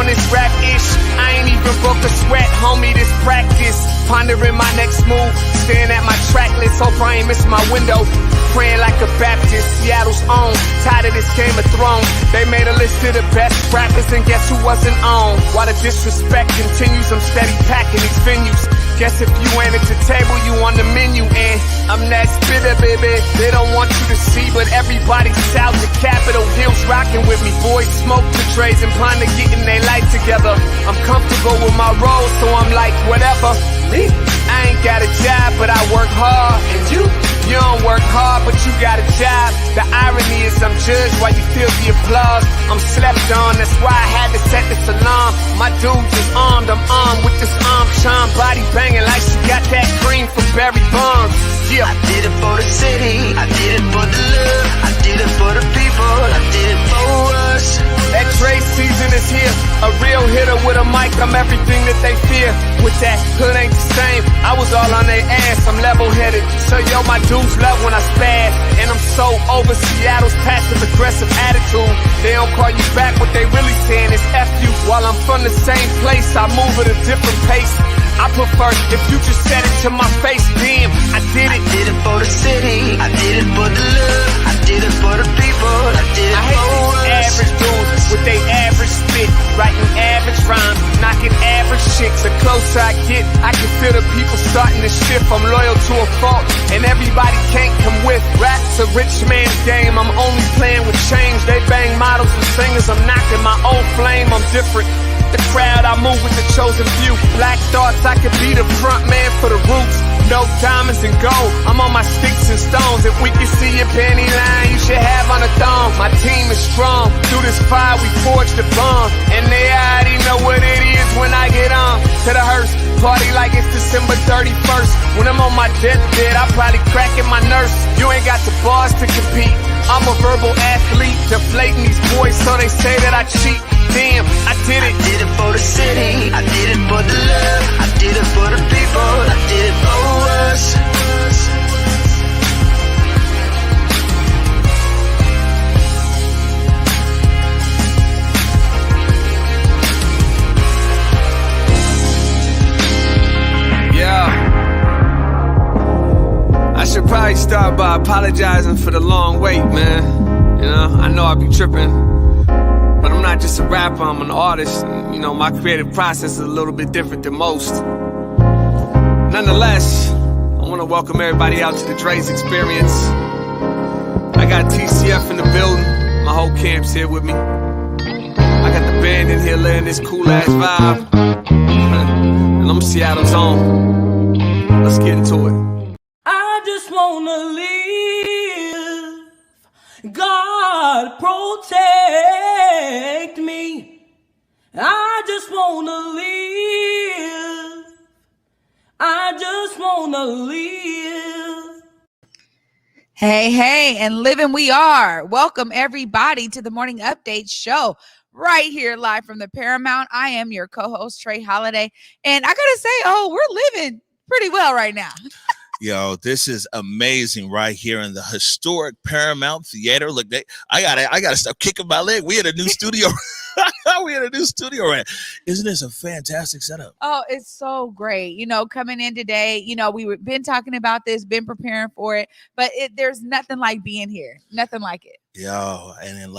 on this rap-ish. I ain't even broke a sweat, homie, this practice. Pondering my next move, staring at my track list. Hope I ain't missing my window. Praying like a Baptist, Seattle's own. Tired of this Game of Thrones. They made a list of the best rappers, and guess who wasn't on? While the disrespect continues, I'm steady packing these venues. Guess if you ain't at the table, you on the menu. And I'm that spitter, baby. They don't want you to see, but everybody's south of Capitol Hill's rocking with me. Boys smoke the trays and ponder getting their life together. I'm comfortable with my role, so I'm like, whatever. I ain't got a job, but I work hard. And you don't work hard, but you got a job. The irony is I'm judged while you feel the applause. I'm slept on, that's why I had to set this alarm. My dudes is armed, I'm armed with this arm charm. Body banging like she got that cream from Barry Bonds. Yeah. I did it for the city, I did it for the love, I did it for the people, I did it for us. That Dre season is here, a real hitter with a mic, I'm everything that they fear. With that, hood ain't the same, I was all on their ass, I'm level-headed. So yo, my dudes love when I spaz, and I'm so over Seattle's passive-aggressive attitude. They don't call you back, what they really saying is F you. While I'm from the same place, I move at a different pace. I prefer if you just said it to my face, damn, I did it. I did it for the city, I did it for the love, I did it for the people, I did it for us. Average dudes with they average spit, writing average rhymes, knocking average chicks. The closer I get, I can feel the people starting to shift. I'm loyal to a fault, and everybody can't come with. Rap's a rich man's game, I'm only playing with change. They bang models and singers, I'm knocking my own flame, I'm different. The crowd, I move with the chosen few. Black thoughts, I could be the front man for the roots. No diamonds and gold, I'm on my sticks and stones. If we can see your penny line, you should have on a thong. My team is strong, through this fire we forged a bond. And they already know what it is when I get on. To the hearse, party like it's December 31st. When I'm on my deathbed, I'll probably crack in my nurse. You ain't got the bars to compete, I'm a verbal athlete. Deflating these boys so they say that I cheat. Damn, I did it. I did it for the city, I did it for the love, I did it for the people, I did it for us. Yeah. I should probably start by apologizing for the long wait, man. You know, I know I be tripping. But I'm not just a rapper, I'm an artist. And, you know, my creative process is a little bit different than most. Nonetheless, I want to welcome everybody out to the Dre's Experience. I got TCF in the building. My whole camp's here with me. I got the band in here laying this cool-ass vibe. And I'm Seattle's own. Let's get into it. I just want to live. God protect me. I just wanna live. I just wanna live. Hey, and living we are. Welcome everybody to the Morning Update Show right here live from the Paramount. I am your co-host, Trey Holiday. And I gotta say, we're living pretty well right now. Yo, this is amazing right here in the historic Paramount Theater. Look, I gotta stop kicking my leg. We had a new studio. We had a new studio, right? Isn't this a fantastic setup? Oh, it's so great. You know, coming in today, you know, we've been talking about this, been preparing for it, but there's nothing like being here. Nothing like it. Yo, and then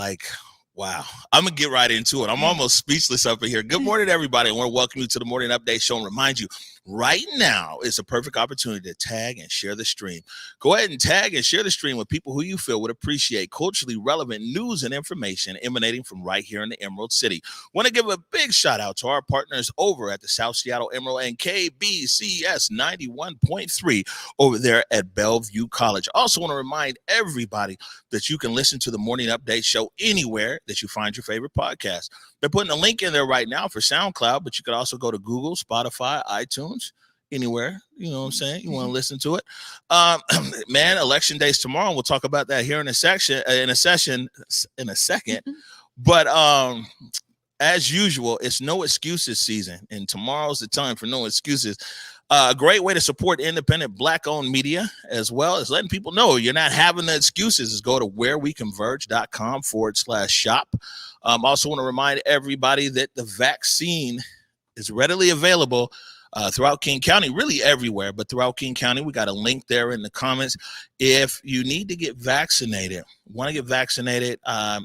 wow. I'm going to get right into it. I'm almost speechless up in here. Good morning, everybody. I want to welcome you to the Morning Update Show and remind you, right now is a perfect opportunity to tag and share the stream. Go ahead and tag and share the stream with people who you feel would appreciate culturally relevant news and information emanating from right here in the Emerald City. Want to give a big shout out to our partners over at the South Seattle Emerald and KBCS 91.3 over there at Bellevue College. Also want to remind everybody that you can listen to the Morning Update Show anywhere that you find your favorite podcast. They're putting a link in there right now for SoundCloud, but you could also go to Google, Spotify, iTunes, anywhere, you know what I'm saying? You want to listen to it. Man, election day's tomorrow. We'll talk about that here in a second. But as usual, it's no excuses season, and tomorrow's the time for no excuses. A great way to support independent Black-owned media, as well as letting people know you're not having the excuses, is go to whereweconverge.com/shop. Also want to remind everybody that the vaccine is readily available throughout King County, really everywhere, but throughout King County. We got a link there in the comments. If you need to get vaccinated, want to get vaccinated,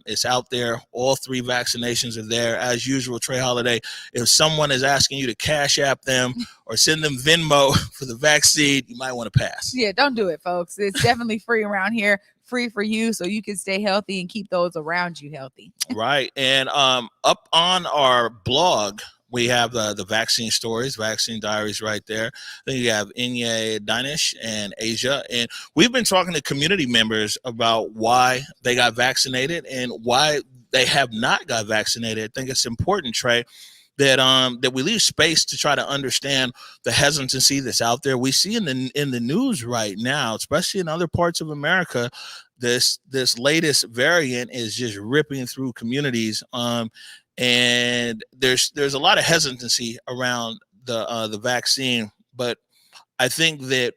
it's out there. All 3 vaccinations are there. As usual, Trey Holiday, if someone is asking you to Cash App them or send them Venmo for the vaccine, you might want to pass. Yeah, don't do it, folks. It's definitely free around here. Free for you, so you can stay healthy and keep those around you healthy. Right. And up on our blog, we have the vaccine stories, vaccine diaries right there. Then you have Inye, Danish, and Asia. And we've been talking to community members about why they got vaccinated and why they have not got vaccinated. I think it's important, Trey, that we leave space to try to understand the hesitancy that's out there. We see in the news right now, especially in other parts of America, this latest variant is just ripping through communities. And there's a lot of hesitancy around the vaccine, but I think that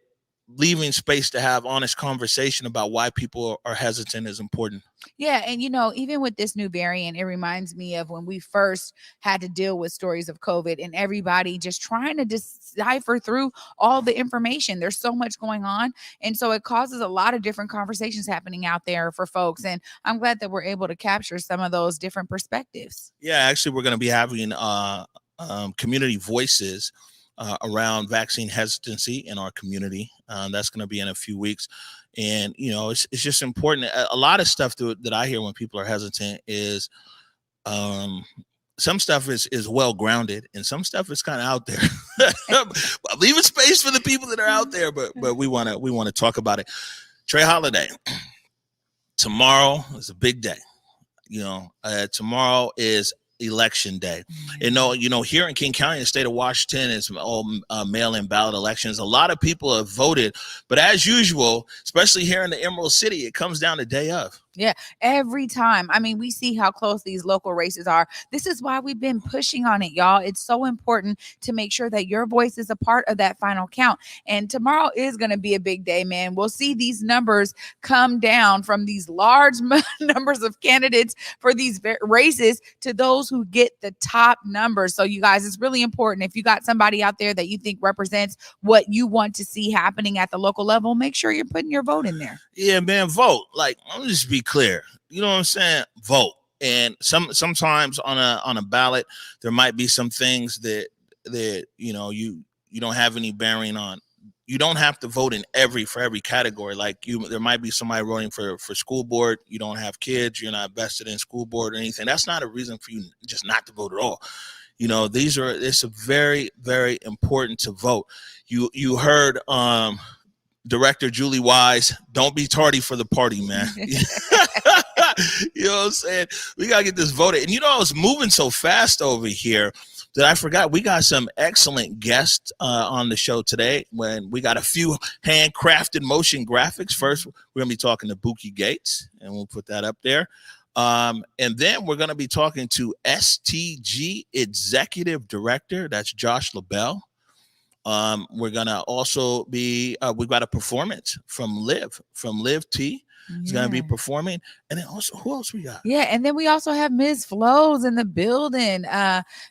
leaving space to have honest conversation about why people are hesitant is important. Yeah. And, even with this new variant, it reminds me of when we first had to deal with stories of COVID and everybody just trying to decipher through all the information. There's so much going on. And so it causes a lot of different conversations happening out there for folks. And I'm glad that we're able to capture some of those different perspectives. Yeah, actually, we're going to be having community voices around vaccine hesitancy in our community. That's going to be in a few weeks. And, it's just important. A lot of stuff that I hear when people are hesitant is some stuff is well grounded and some stuff is kind of out there. Leaving space for the people that are out there, but we want to talk about it. Trey Holiday, tomorrow is a big day. Tomorrow is election day. Here in King County, the state of Washington, is all mail-in ballot elections. A lot of people have voted, but as usual, especially here in the Emerald City, it comes down the day of. Yeah, every time. I mean, we see how close these local races are. This is why we've been pushing on it, y'all. It's so important to make sure that your voice is a part of that final count. And tomorrow is going to be a big day, man. We'll see these numbers come down from these large numbers of candidates for these races to those who get the top numbers. So you guys, it's really important. If you got somebody out there that you think represents what you want to see happening at the local level, make sure you're putting your vote in there. Yeah, man, vote. Like, I'm just be clear. You know what I'm saying? Vote. And sometimes on a ballot, there might be some things that you don't have any bearing on. You don't have to vote for every category. Like there might be somebody voting for school board. You don't have kids. You're not vested in school board or anything. That's not a reason for you just not to vote at all. It's very, very important to vote. You heard Director Julie Wise, don't be tardy for the party, man. You know what I'm saying? We got to get this voted. And I was moving so fast over here that I forgot we got some excellent guests on the show today. When we got a few handcrafted motion graphics. First, we're going to be talking to Bookie Gates, and we'll put that up there. And then we're going to be talking to STG Executive Director. That's Josh LaBelle. We're going to also be, we've got a performance from LIVT. It's going to be performing. And then also, who else we got? Yeah. And then we also have Ms. Flows in the building.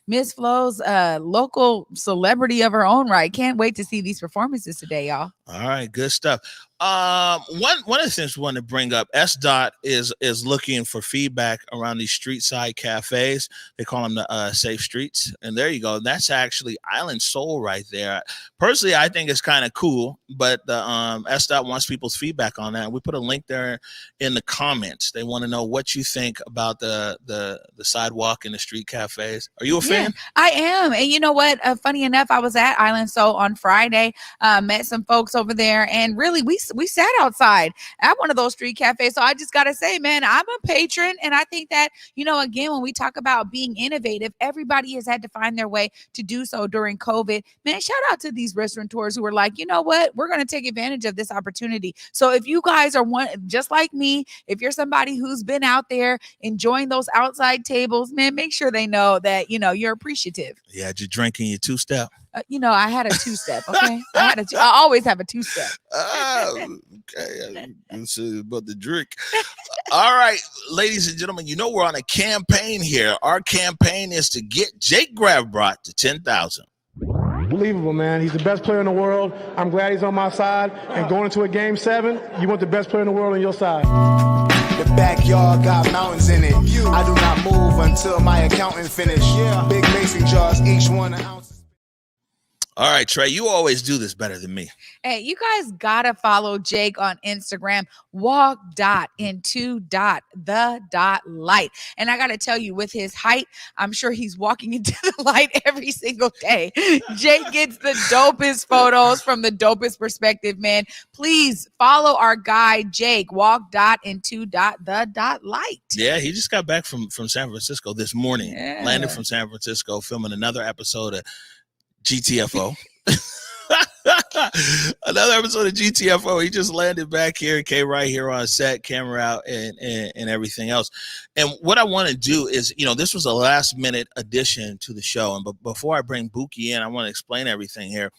Ms. Flows, local celebrity of her own right. Can't wait to see these performances today, y'all. All right. Good stuff. One of the things we want to bring up, SDOT is looking for feedback around these street side cafes. They call them the safe streets. And there you go. That's actually Island Soul right there. Personally, I think it's kind of cool, but the SDOT wants people's feedback on that. We put a link there in the comments. They want to know what you think about the sidewalk and the street cafes. Are you a fan? I am. And you know what? Funny enough, I was at Island Soul on Friday, met some folks over there, and really we sat outside at one of those street cafes. So I just got to say, man, I'm a patron, and I think that, again, when we talk about being innovative, everybody has had to find their way to do so during COVID. Man, shout out to these restaurateurs who were like, you know what, we're going to take advantage of this opportunity. So if you guys are one just like me, if you're somebody who's been out there enjoying those outside tables, man, make sure they know that you're appreciative. Yeah, just drinking your two-step. I had a two-step. Okay, I always have a two-step. Okay, let's see about the drink. All right, ladies and gentlemen, we're on a campaign here. Our campaign is to get Jake Gravbrot to 10,000. Unbelievable, man. He's the best player in the world. I'm glad he's on my side. And going into a game 7, you want the best player in the world on your side. The backyard got mountains in it. I do not move until my accountant finish. Big mason jars, each one an ounce. All right, Trey, you always do this better than me. Hey, you guys gotta follow Jake on Instagram, walk.into.the.light. And I gotta tell you, with his height, I'm sure he's walking into the light every single day. Jake gets the dopest photos from the dopest perspective, man. Please follow our guy, Jake, walk.into.the.light. Yeah, he just got back from San Francisco this morning. Yeah. Landed from San Francisco, filming another episode of GTFO. Another episode of GTFO. He just landed back here, came right here on set, camera out, and everything else. And what I want to do is, this was a last minute addition to the show. And before I bring Bookie in, I want to explain everything here.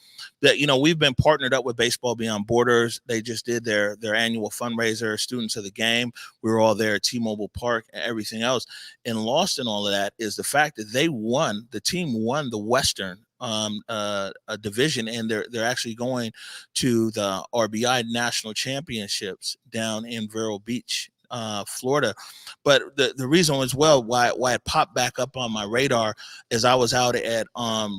That, we've been partnered up with Baseball Beyond Borders. They just did their annual fundraiser, Students of the Game. We were all there at T-Mobile Park and everything else. And lost in all of that is the fact that the team won the Western a division, and they're actually going to the RBI National Championships down in Vero Beach, Florida. But the reason as well why it popped back up on my radar is I was out at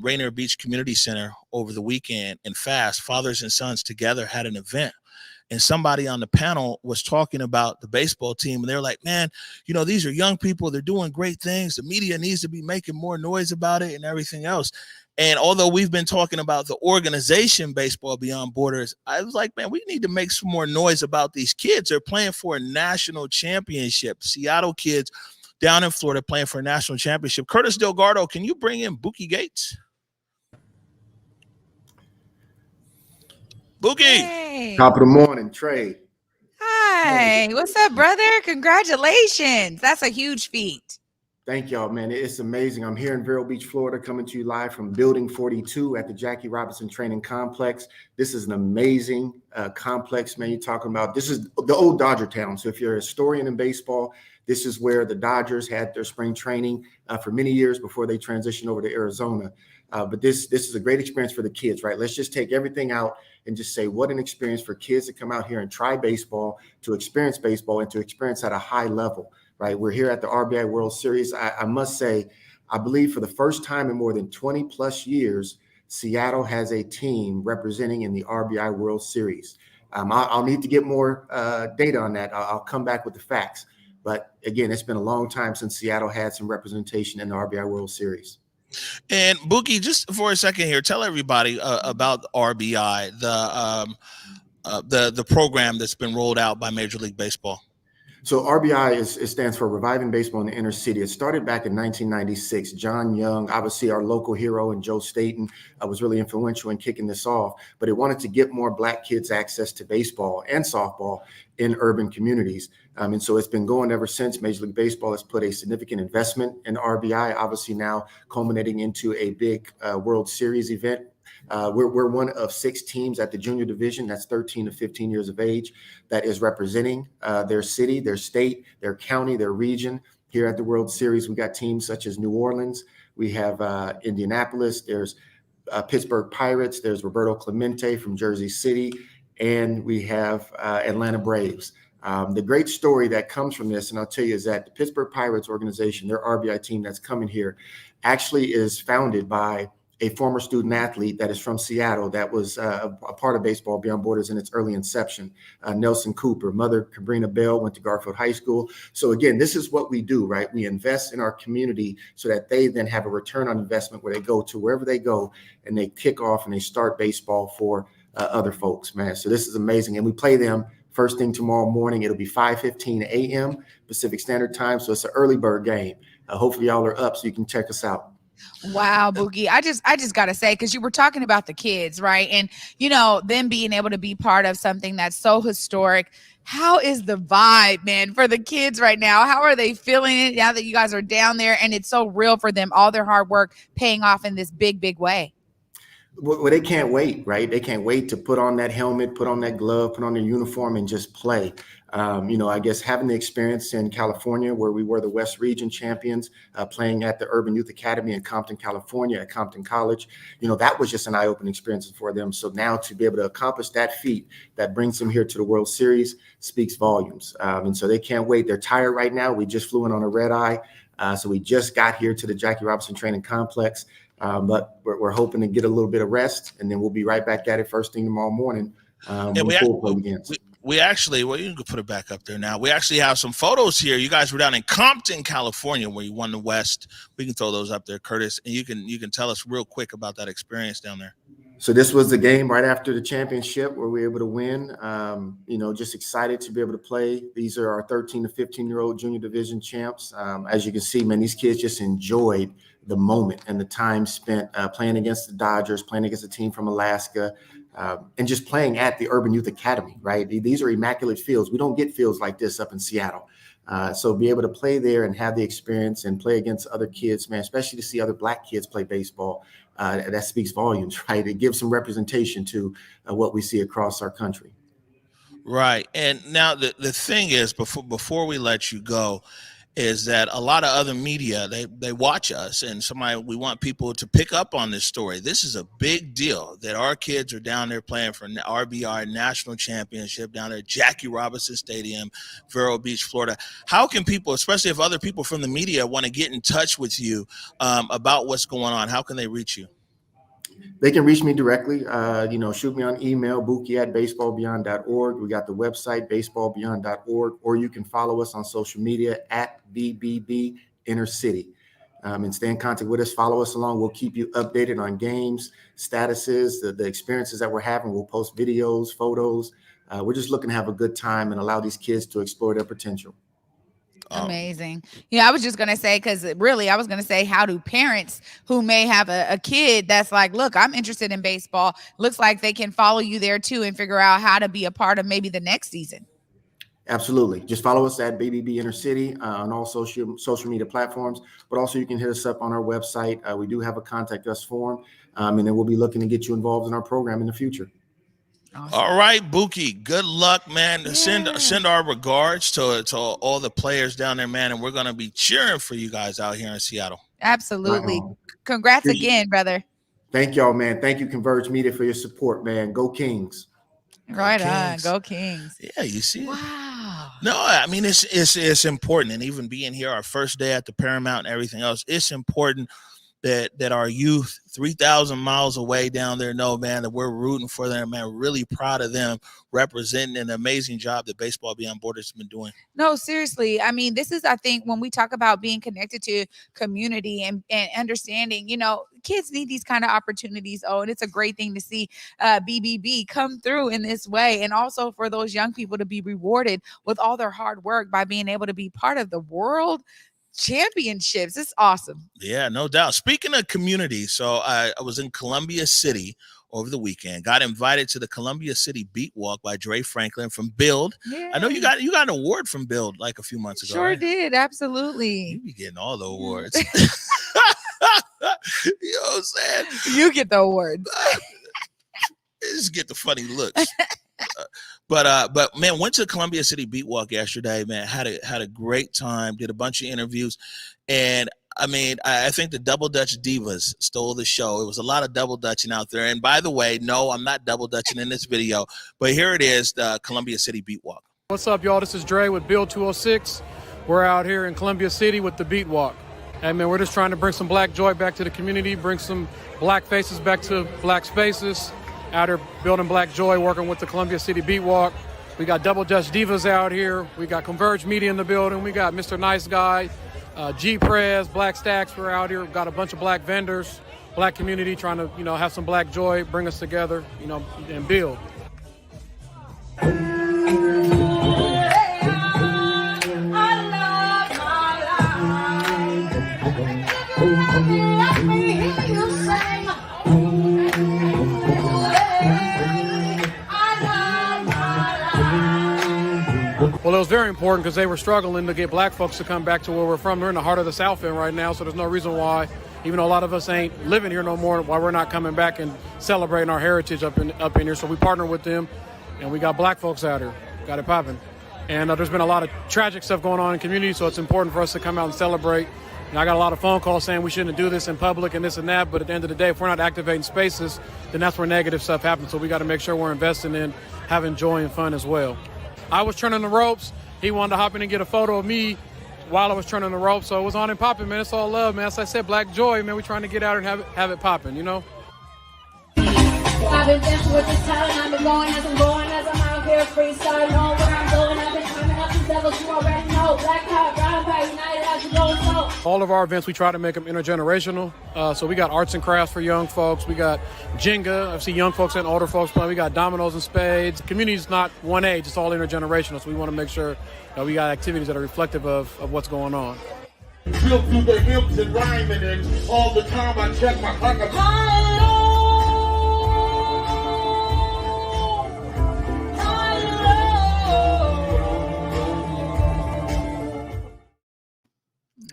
Rainier Beach Community Center over the weekend, and Fathers and Sons Together had an event. And somebody on the panel was talking about the baseball team, and they're like, man, these are young people. They're doing great things. The media needs to be making more noise about it and everything else. And although we've been talking about the organization Baseball Beyond Borders, I was like, man, we need to make some more noise about these kids. They're playing for a national championship. Seattle kids down in Florida playing for a national championship. Curtis Delgado, can you bring in Bookie Gates? Bookie. Hey. Top of the morning, Trey. Hi. What's up, brother? Congratulations. That's a huge feat. Thank y'all, man. It's amazing. I'm here in Vero Beach, Florida, coming to you live from Building 42 at the Jackie Robinson Training Complex. This is an amazing complex, man. You're talking about, this is the old Dodger town. So if you're a historian in baseball, this is where the Dodgers had their spring training for many years before they transitioned over to Arizona. But this is a great experience for the kids, right? Let's just take everything out and just say what an experience for kids to come out here and try baseball, to experience baseball, and to experience at a high level. Right, we're here at the RBI World Series. I must say, I believe for the first time in more than 20 plus years, Seattle has a team representing in the RBI World Series. I'll need to get more data on that. I'll come back with the facts. But again, it's been a long time since Seattle had some representation in the RBI World Series. And Bookie, just for a second here, tell everybody about RBI, the program that's been rolled out by Major League Baseball. So RBI it stands for Reviving Baseball in the Inner City. It started back in 1996. John Young, obviously our local hero, and Joe Staten was really influential in kicking this off. But it wanted to get more Black kids access to baseball and softball in urban communities. And so it's been going ever since. Major League Baseball has put a significant investment in RBI, obviously now culminating into a big World Series event. We're one of 6 teams at the junior division, that's 13 to 15 years of age, that is representing their city, their state, their county, their region. Here at the World Series, we got teams such as New Orleans, we have Indianapolis, there's Pittsburgh Pirates, there's Roberto Clemente from Jersey City, and we have Atlanta Braves. The great story that comes from this, and I'll tell you, is that the Pittsburgh Pirates organization, their RBI team that's coming here, actually is founded by a former student athlete that is from Seattle that was a part of Baseball Beyond Borders in its early inception. Nelson Cooper, mother Cabrina Bell, went to Garfield High School. So again, this is what we do, right? We invest in our community so that they then have a return on investment where they go to wherever they go and they kick off and they start baseball for other folks, man. So this is amazing. And we play them first thing tomorrow morning. It'll be 5:15 a.m. Pacific Standard Time. So it's an early bird game. Hopefully y'all are up so you can check us out. Wow, Bookie. I just got to say, because you were talking about the kids, right? And, them being able to be part of something that's so historic. How is the vibe, man, for the kids right now? How are they feeling it now that you guys are down there and it's so real for them, all their hard work paying off in this big, big way? Well, they can't wait, right? They can't wait to put on that helmet, put on that glove, put on their uniform and just play. I guess having the experience in California where we were the West Region champions, playing at the Urban Youth Academy in Compton, California at Compton College, that was just an eye-opening experience for them. So now to be able to accomplish that feat that brings them here to the World Series speaks volumes. And so they can't wait. They're tired right now. We just flew in on a red eye. So we just got here to the Jackie Robinson Training Complex. But we're hoping to get a little bit of rest, and then we'll be right back at it first thing tomorrow morning. We actually, well, you can put it back up there now. We actually have some photos here. You guys were down in Compton, California, where you won the West. We can throw those up there, Curtis, and you can tell us real quick about that experience down there. So this was the game right after the championship where we were able to win. Just excited to be able to play. These are our 13 to 15-year-old junior division champs. As you can see, man, these kids just enjoyed the moment and the time spent playing against the Dodgers, playing against a team from Alaska, and just playing at the Urban Youth Academy, right? These are immaculate fields. We don't get fields like this up in Seattle. So be able to play there and have the experience and play against other kids, man, especially to see other Black kids play baseball, that speaks volumes, right? It gives some representation to what we see across our country. Right. And now the thing is, before we let you go, is that a lot of other media, they watch us, and we want people to pick up on this story. This is a big deal that our kids are down there playing for RBI National Championship down there at Jackie Robinson Stadium, Vero Beach, Florida. How can people, especially if other people from the media want to get in touch with you about what's going on, how can they reach you? They can reach me directly, shoot me on email, bookie@baseballbeyond.org. We got the website, baseballbeyond.org, or you can follow us on social media at BBB Inner City. And stay in contact with us, follow us along. We'll keep you updated on games, statuses, the experiences that we're having. We'll post videos, photos. We're just looking to have a good time and allow these kids to explore their potential. Amazing. Yeah, I was just going to say, because really, I was going to say, how do parents who may have a kid that's like, look, I'm interested in baseball, looks like they can follow you there too and figure out how to be a part of maybe the next season? Absolutely. Just follow us at BBB Inner City on all social media platforms, but also you can hit us up on our website. We do have a contact us form, and then we'll be looking to get you involved in our program in the future. Awesome. All right, Bookie, good luck, man. Yeah. Send our regards to all the players down there, man, and we're going to be cheering for you guys out here in Seattle. Absolutely. Congrats again, brother. Thank y'all, man. Thank you, Converge Media, for your support, man. Go Kings. Right on. Go Kings. Yeah, you see. Wow. No, I mean, it's important. And even being here our first day at the Paramount and everything else, it's important that our youth 3,000 miles away down there know, man, that we're rooting for them, man. Really proud of them representing an amazing job that Baseball Beyond Borders has been doing. No, seriously. I mean, this is, I think, when we talk about being connected to community and understanding, kids need these kind of opportunities. Oh, and it's a great thing to see BBB come through in this way. And also for those young people to be rewarded with all their hard work by being able to be part of the World Championships. It's awesome. Yeah, no doubt. Speaking of community, so I was in Columbia City over the weekend. Got invited to the Columbia City Beat Walk by Dre Franklin from Build. Yeah. I know you got an award from Build like a few months ago. Sure right? Did. Absolutely. You be getting all the awards. You know what I'm saying? You get the awards. Just get the funny looks. But man, went to the Columbia City Beat Walk yesterday, man. Had a great time, did a bunch of interviews. And I mean, I think the Double Dutch Divas stole the show. It was a lot of double dutching out there. And by the way, no, I'm not double dutching in this video, but here it is, the Columbia City Beat Walk. What's up, y'all? This is Dre with Build 206. We're out here in Columbia City with the Beat Walk. Hey, man, we're just trying to bring some black joy back to the community, bring some black faces back to black spaces. Out here building black joy, working with the Columbia City Beat Walk. We got Double Dutch Divas out here. We got Converge Media in the building. We got Mr. Nice Guy, G-Prez, Black Stacks. We're out here. We've got a bunch of black vendors. black community, trying to, have some black joy, bring us together, and build. Well, it was very important because they were struggling to get black folks to come back to where we're from. They're in the heart of the South End right now, so there's no reason why, even though a lot of us ain't living here no more, why we're not coming back and celebrating our heritage up in here. So we partner with them, and we got black folks out here. Got it popping. And there's been a lot of tragic stuff going on in the community, so it's important for us to come out and celebrate. And I got a lot of phone calls saying we shouldn't do this in public and this and that, but at the end of the day, if we're not activating spaces, then that's where negative stuff happens. So we got to make sure we're investing in having joy and fun as well. I was turning the ropes. He wanted to hop in and get a photo of me while I was turning the ropes. So it was on and popping, man. It's all love, man. As I said, black joy, man. We're trying to get out and have it popping, I've been dancing with this talent. I've been going as I'm out here freestyling. Know where I'm going. I've been climbing up these levels. You already know. Black Hawk, Brown Pack, United as you go so. All of our events, we try to make them intergenerational. So we got arts and crafts for young folks. We got Jenga. I see young folks and older folks playing. We got dominoes and spades. Community's not one age. It's all intergenerational. So we want to make sure that we got activities that are reflective of what's going on. Slip through the hips and rhyming, and all the time I check my pocket.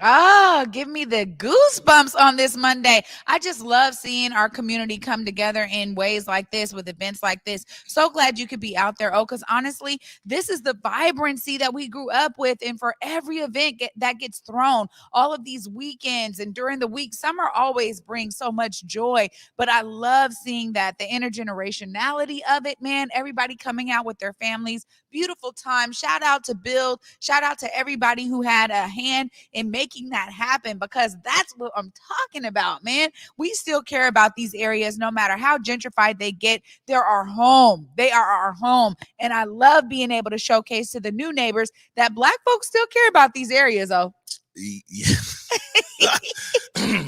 Ah, give me the goosebumps on this Monday. I just love seeing our community come together in ways like this, with events like this. So glad you could be out there. Oh, because honestly, this is the vibrancy that we grew up with. And for every event that gets thrown, all of these weekends and during the week, summer always brings so much joy. But I love seeing that, the intergenerationality of it, man. Everybody coming out with their families. Beautiful time. Shout out to Build. Shout out to everybody who had a hand in making that happen, because that's what I'm talking about, man. We still care about these areas no matter how gentrified they get. They're our home. They are our home. And I love being able to showcase to the new neighbors that black folks still care about these areas. Oh, yeah.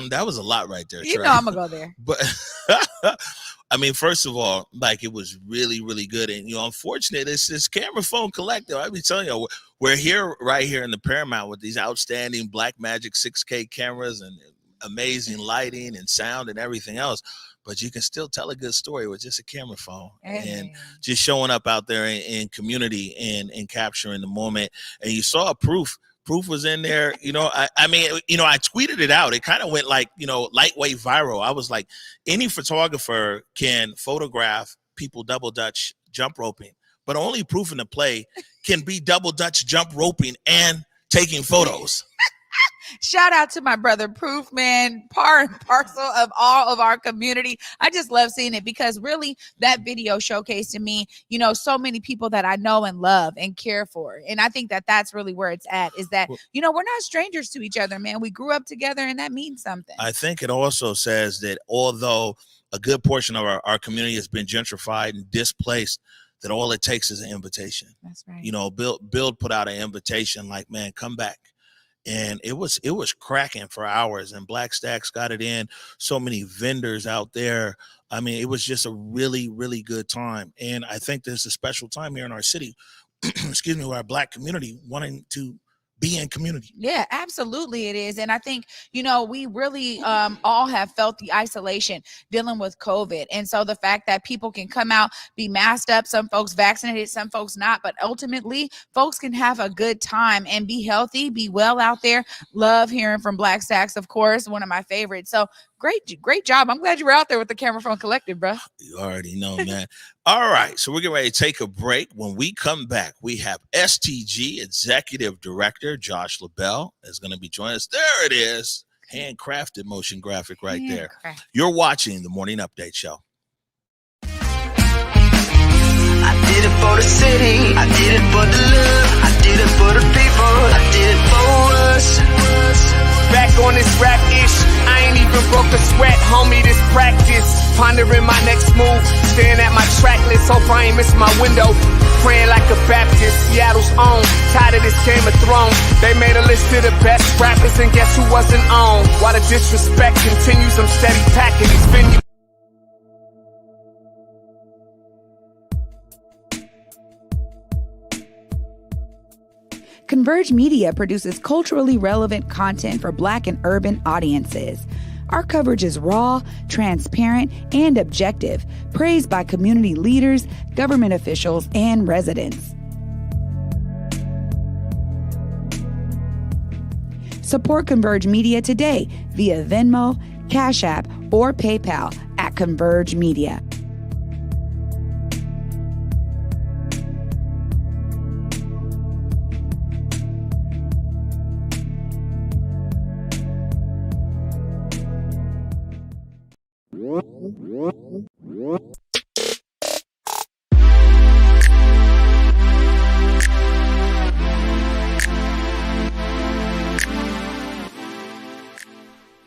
That was a lot right there. You know I'm gonna go there. But I mean, first of all, like, it was really, really good. And, unfortunate, it's this camera phone collective. I be telling you, we're here right here in the Paramount with these outstanding Blackmagic 6K cameras and amazing lighting and sound and everything else. But you can still tell a good story with just a camera phone and just showing up out there in community and capturing the moment. And you saw proof. Proof was in there. I mean, I tweeted it out. It kind of went like, lightweight viral. I was like, any photographer can photograph people double Dutch jump roping, but only Proof in the play can be double Dutch jump roping and taking photos. Shout out to my brother Proof, man, part and parcel of all of our community. I just love seeing it, because really that video showcased to me, so many people that I know and love and care for. And I think that that's really where it's at, is that, we're not strangers to each other, man. We grew up together, and that means something. I think it also says that although a good portion of our community has been gentrified and displaced, that all it takes is an invitation. That's right. Build put out an invitation like, man, come back. And it was cracking for hours, and Black Stacks got it in. So many vendors out there. I mean, it was just a really, really good time. And I think there's a special time here in our city, excuse me, with our Black community wanting to be in community. Yeah, absolutely it is. And I think, we really all have felt the isolation dealing with COVID. And so the fact that people can come out, be masked up, some folks vaccinated, some folks not, but ultimately folks can have a good time and be healthy, be well out there. Love hearing from Black Stacks, of course, one of my favorites. So great job. I'm glad you were out there with the Camera Phone Collective, bro. You already know, man. All right, so we're getting ready to take a break. When we come back, we have STG Executive Director Josh LaBelle is going to be joining us. There it is. Handcrafted motion graphic right there. You're watching the Morning Update Show. I did it for the city. I did it for the love. I did it for the people. I did it for us. Back on this rap ish. I ain't even broke a sweat, homie. This practice. Pondering my next move, staring at my track list, hope I ain't miss my window. Praying like a Baptist, Seattle's own. Tired of this Game of Thrones. They made a list of the best rappers, and guess who wasn't on? While the disrespect continues, I'm steady packing these venues. Converge Media produces culturally relevant content for Black and urban audiences. Our coverage is raw, transparent, and objective, praised by community leaders, government officials, and residents. Support Converge Media today via Venmo, Cash App, or PayPal at Converge Media.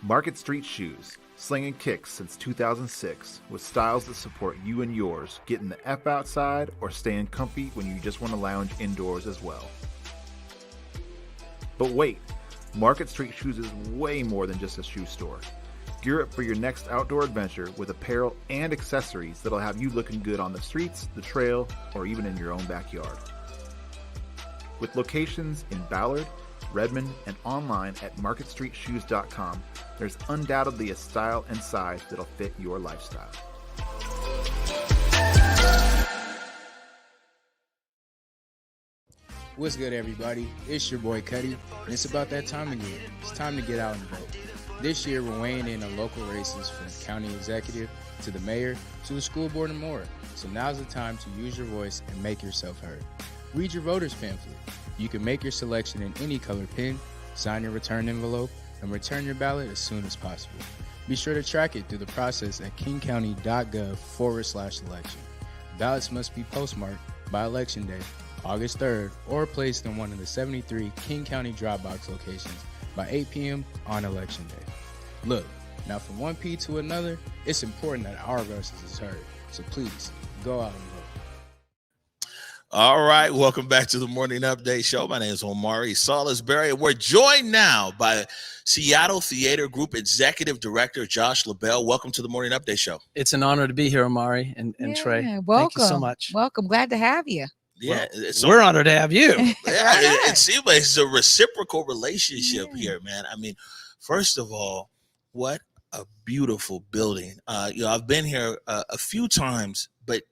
Market Street Shoes, slinging kicks since 2006, with styles that support you and yours, getting the F outside or staying comfy when you just want to lounge indoors as well. But wait, Market Street Shoes is way more than just a shoe store. Gear up for your next outdoor adventure with apparel and accessories that'll have you looking good on the streets, the trail, or even in your own backyard. With locations in Ballard, Redmond, and online at marketstreetshoes.com, there's undoubtedly a style and size that'll fit your lifestyle. What's good, everybody? It's your boy Cuddy, and it's about that time again. It's time to get out and vote. This year, we're weighing in on local races from the county executive to the mayor to the school board and more. So now's the time to use your voice and make yourself heard. Read your voter's pamphlet. You can make your selection in any color pen, sign your return envelope, and return your ballot as soon as possible. Be sure to track it through the process at kingcounty.gov/election. Ballots must be postmarked by Election Day, August 3rd, or placed in one of the 73 King County drop box locations by 8 p.m. on Election Day. Look, now from one P to another, it's important that our voices is heard. So please, go out and vote. All right, welcome back to the Morning Update Show. My name is Omari Salisbury. We're joined now by Seattle Theater Group Executive Director Josh LaBelle. Welcome to the Morning Update Show. It's an honor to be here, Omari and Trey. Welcome. Thank you so much. Welcome. Glad to have you. Yeah, we're honored to have you. It seems like it's a reciprocal relationship here, man. I mean, first of all, what a beautiful building. I've been here a few times, but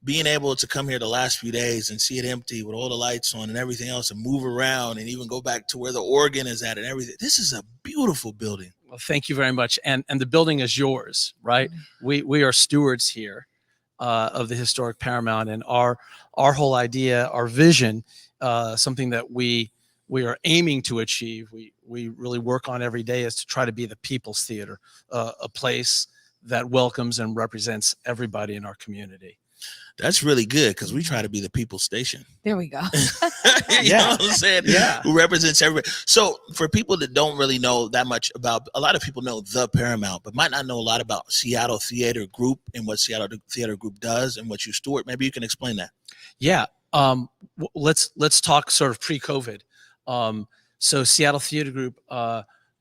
being able to come here the last few days and see it empty with all the lights on and everything else and move around and even go back to where the organ is at and everything. This is a beautiful building. Well, thank you very much. And the building is yours, right? We are stewards here of the historic Paramount, and our whole idea, our vision, something that we are aiming to achieve, we really work on every day, is to try to be the people's theater, a place that welcomes and represents everybody in our community. That's really good, because we try to be the people's station. There we go. You know what I'm saying? Yeah. Who represents everybody. So for people that don't really know that much about, a lot of people know the Paramount, but might not know a lot about Seattle Theater Group and what Seattle Theater Group does and what you steward. Maybe you can explain that. Yeah. Let's talk sort of pre-COVID. So Seattle Theater Group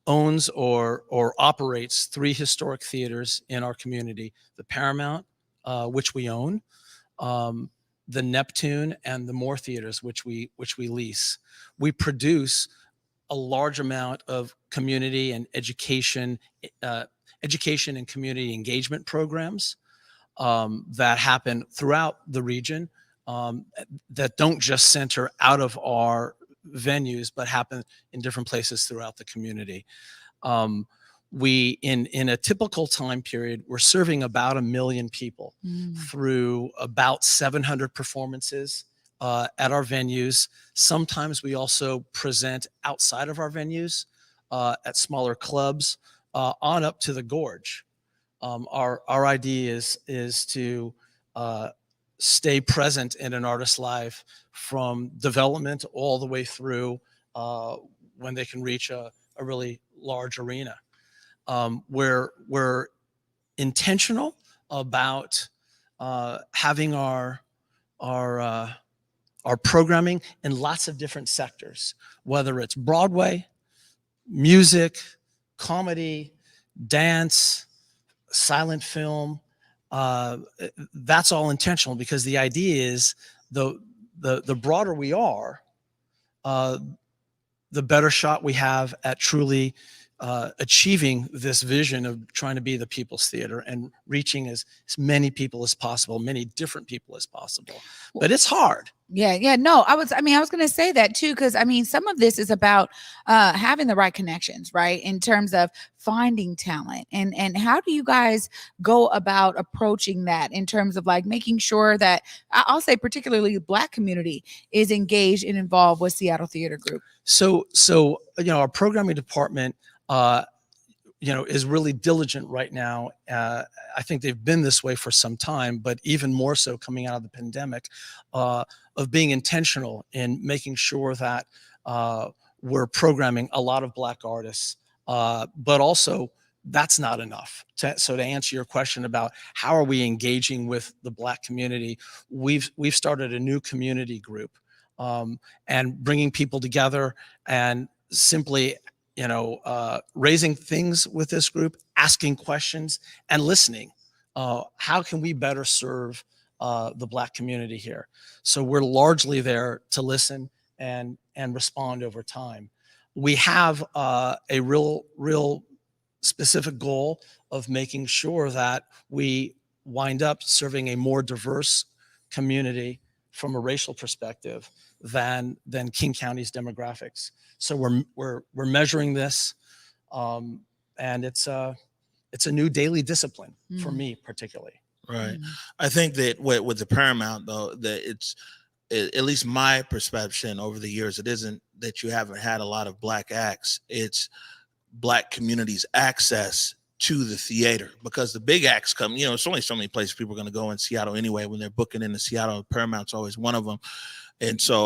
owns or operates 3 historic theaters in our community: the Paramount, which we own, the Neptune, and the Moore theaters, which we lease. We produce a large amount of community and education and community engagement programs that happen throughout the region, that don't just center out of our venues, but happen in different places throughout the community. We, in a typical time period, we're serving about 1 million people through about 700 performances at our venues. Sometimes we also present outside of our venues at smaller clubs on up to the Gorge. Our idea is to stay present in an artist's life from development all the way through when they can reach a really large arena. We're intentional about having our programming in lots of different sectors, whether it's Broadway, music, comedy, dance, silent film. That's all intentional, because the idea is the broader we are, the better shot we have at truly achieving this vision of trying to be the people's theater and reaching as many people as possible, many different people as possible. But it's hard. Yeah. No, I was going to say that too, because some of this is about having the right connections, right? In terms of finding talent, and how do you guys go about approaching that in terms of like making sure that, I'll say particularly the Black community is engaged and involved with Seattle Theater Group? So our programming department, is really diligent right now. I think they've been this way for some time, but even more so coming out of the pandemic, of being intentional in making sure that we're programming a lot of Black artists, but also that's not enough. So to answer your question about how are we engaging with the Black community, we've started a new community group, and bringing people together and simply raising things with this group, asking questions and listening. How can we better serve the Black community here? So we're largely there to listen and respond over time. We have a real specific goal of making sure that we wind up serving a more diverse community from a racial perspective than King County's demographics. So we're measuring this, and it's a new daily discipline for me particularly. Right. I think that with the Paramount, though, that it's, at least my perception over the years, it isn't that you haven't had a lot of Black acts. It's Black communities' access to the theater, because the big acts come, it's only so many places people are going to go in Seattle anyway. When they're booking in the Seattle, Paramount's always one of them. And so,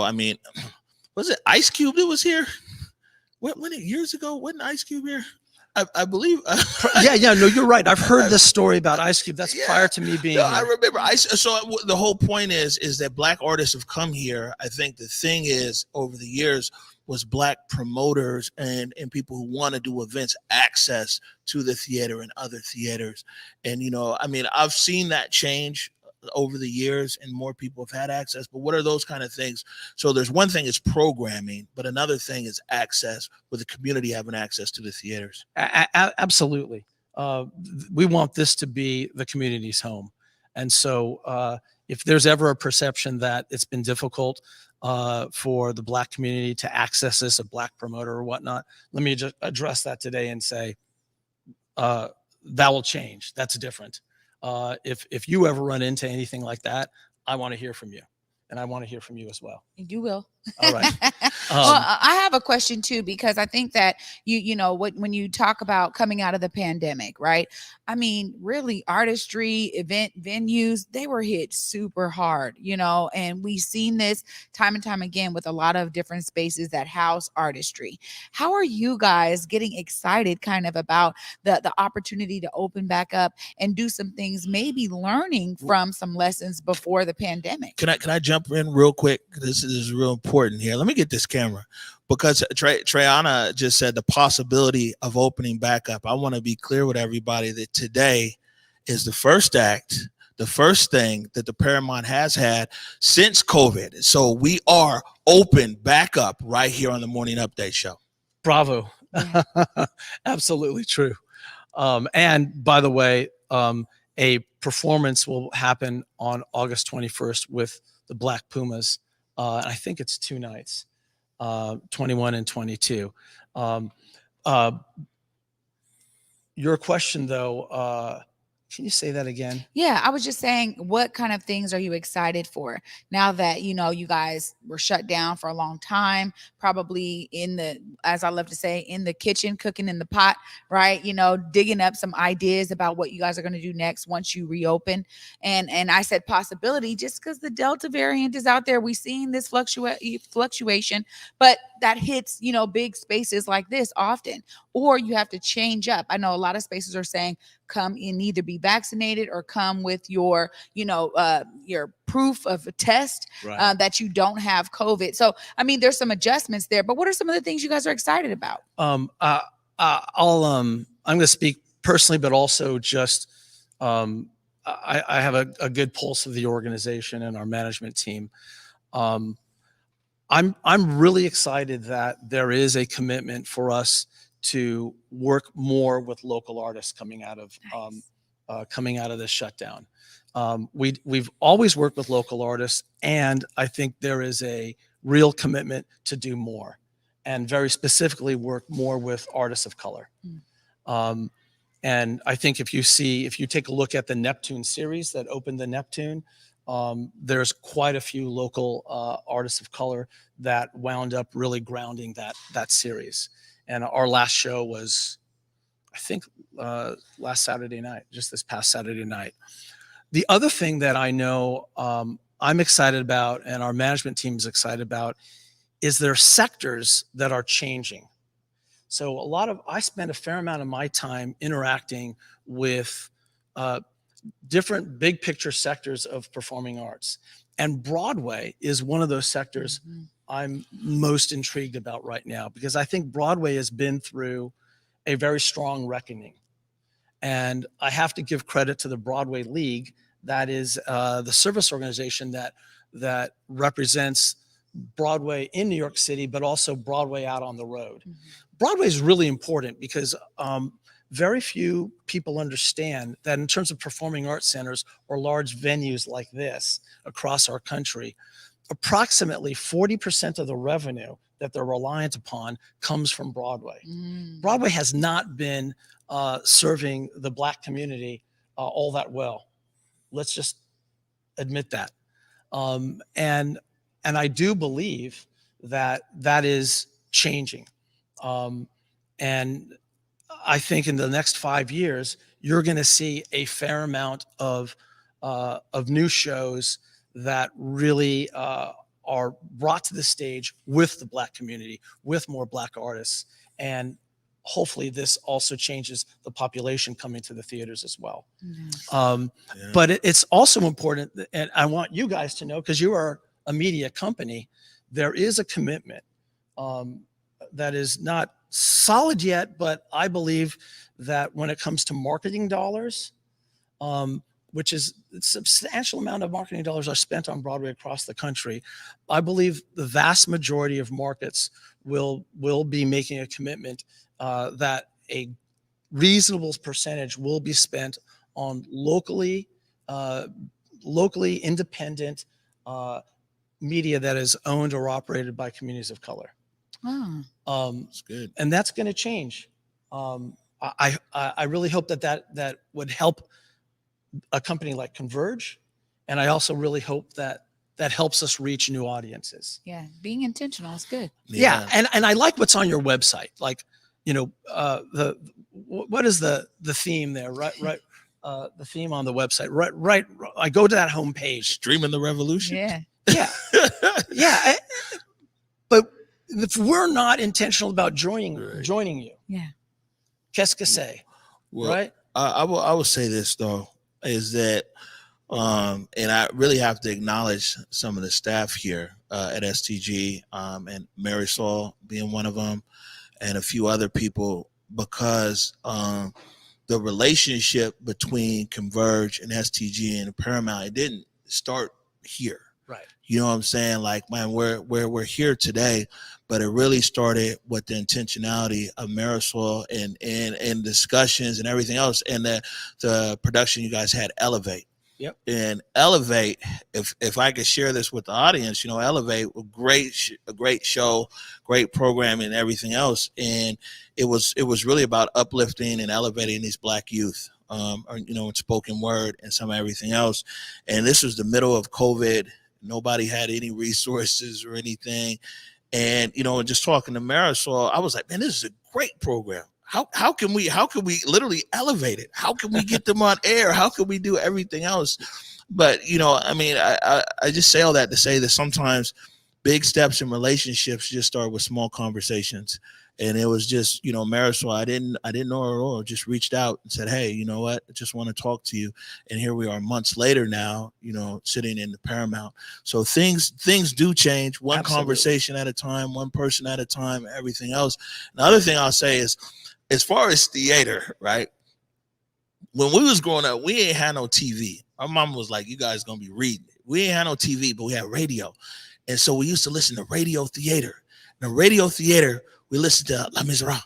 was it Ice Cube that was here? When years ago, wasn't Ice Cube here? I believe. Yeah, no, you're right. I've heard this story about Ice Cube. That's prior to me being here. I remember Ice. So the whole point is that Black artists have come here. I think the thing is, over the years, was Black promoters and people who want to do events access to the theater and other theaters. And, I've seen that change over the years, and more people have had access. But what are those kind of things? So there's one thing is programming, but another thing is access, with the community having access to the theaters. Absolutely. We want this to be the community's home. And so if there's ever a perception that it's been difficult for the Black community to access this, a Black promoter or whatnot, let me just address that today and say that will change. That's different. If you ever run into anything like that, I want to hear from you, and I want to hear from you as well. You will. All right. Well, I have a question too, because I think that when you talk about coming out of the pandemic, right? Really, artistry, event venues, they were hit super hard, and we've seen this time and time again with a lot of different spaces that house artistry. How are you guys getting excited kind of about the opportunity to open back up and do some things, maybe learning from some lessons before the pandemic? Can I jump in real quick? This is real important here. Let me get this camera, because Treyana just said the possibility of opening back up. I want to be clear with everybody that today is the first act, the first thing that the Paramount has had since COVID. So we are open back up right here on the Morning Update Show. Bravo. Yeah. Absolutely true. And by the way, a performance will happen on August 21st with the Black Pumas. I think it's 2 nights, 21 and 22. Your question, though, can you say that again? Yeah, I was just saying, what kind of things are you excited for now that, you guys were shut down for a long time, probably as I love to say, in the kitchen, cooking in the pot, right? Digging up some ideas about what you guys are going to do next once you reopen. And I said possibility just because the Delta variant is out there. We've seen this fluctuation, but that hits, you know, big spaces like this often, or you have to change up. I know a lot of spaces are saying come and either be vaccinated or come with your, you know, your proof of a test that you don't have COVID. So, I mean, there's some adjustments there, but what are some of the things you guys are excited about? I'm going to speak personally, but also just, I have a good pulse of the organization and our management team. I'm really excited that there is a commitment for us to work more with local artists coming out of this shutdown. We've always worked with local artists, and I think there is a real commitment to do more, and very specifically work more with artists of color. And I think if you take a look at the Neptune series that opened the Neptune, there's quite a few local artists of color that wound up really grounding that series. And our last show was, I think, last Saturday night, just this past Saturday night. The other thing that I know I'm excited about, and our management team is excited about, is there are sectors that are changing. So I spend a fair amount of my time interacting with different big picture sectors of performing arts. And Broadway is one of those sectors I'm most intrigued about right now, because I think Broadway has been through a very strong reckoning. And I have to give credit to the Broadway League. That is the service organization that represents Broadway in New York City, but also Broadway out on the road. Broadway is really important because very few people understand that in terms of performing arts centers or large venues like this across our country, approximately 40% of the revenue that they're reliant upon comes from Broadway. Broadway has not been serving the Black community all that well. Let's just admit that. And I do believe that is changing. And I think in the next 5 years, you're going to see a fair amount of new shows that really are brought to the stage with the Black community, with more Black artists. And hopefully this also changes the population coming to the theaters as well. But it's also important, and I want you guys to know, because you are a media company, there is a commitment that is not solid yet, but I believe that when it comes to marketing dollars, which is a substantial amount of marketing dollars are spent on Broadway across the country, I believe the vast majority of markets will be making a commitment that a reasonable percentage will be spent on locally independent media that is owned or operated by communities of color. That's good. And that's going to change. I really hope that would help a company like Converge. And I also really hope that helps us reach new audiences. Yeah. Being intentional is good. Yeah. And I like what's on your website. Like, you know, what is the theme there? Right. The theme on the website, right. I go to that homepage. Streaming the revolution. Yeah. Yeah. But if we're not intentional about joining you, qu'est-ce que c'est? Well, right? I will say this though, is that, and I really have to acknowledge some of the staff here at STG, and Marisol being one of them, and a few other people, because the relationship between Converge and STG and Paramount, it didn't start here. Right. You know what I'm saying? Like, man, we're here today, but it really started with the intentionality of Marisol and discussions and everything else, and the production you guys had, Elevate. Yep. And Elevate, if I could share this with the audience, you know, Elevate, a great show, great programming and everything else, and it was really about uplifting and elevating these Black youth, or, you know, in spoken word and some everything else. And this was the middle of COVID. Nobody had any resources or anything. And, you know, just talking to Marisol, I was like, man, this is a great program. How can we literally elevate it? How can we get them on air? How can we do everything else? But, you know, I mean, I just say all that to say that sometimes big steps in relationships just start with small conversations. And it was just, Marisol, I didn't know her at all. Just reached out and said, hey, you know what? I just want to talk to you. And here we are months later now, sitting in the Paramount. So things do change, one conversation at a time, one person at a time, everything else. The other thing I'll say is, as far as theater, right? When we was growing up, we ain't had no TV. Our mom was like, you guys gonna be reading. We ain't had no TV, but we had radio. And so we used to listen to radio theater. The radio theater, we listened to Les Miserables.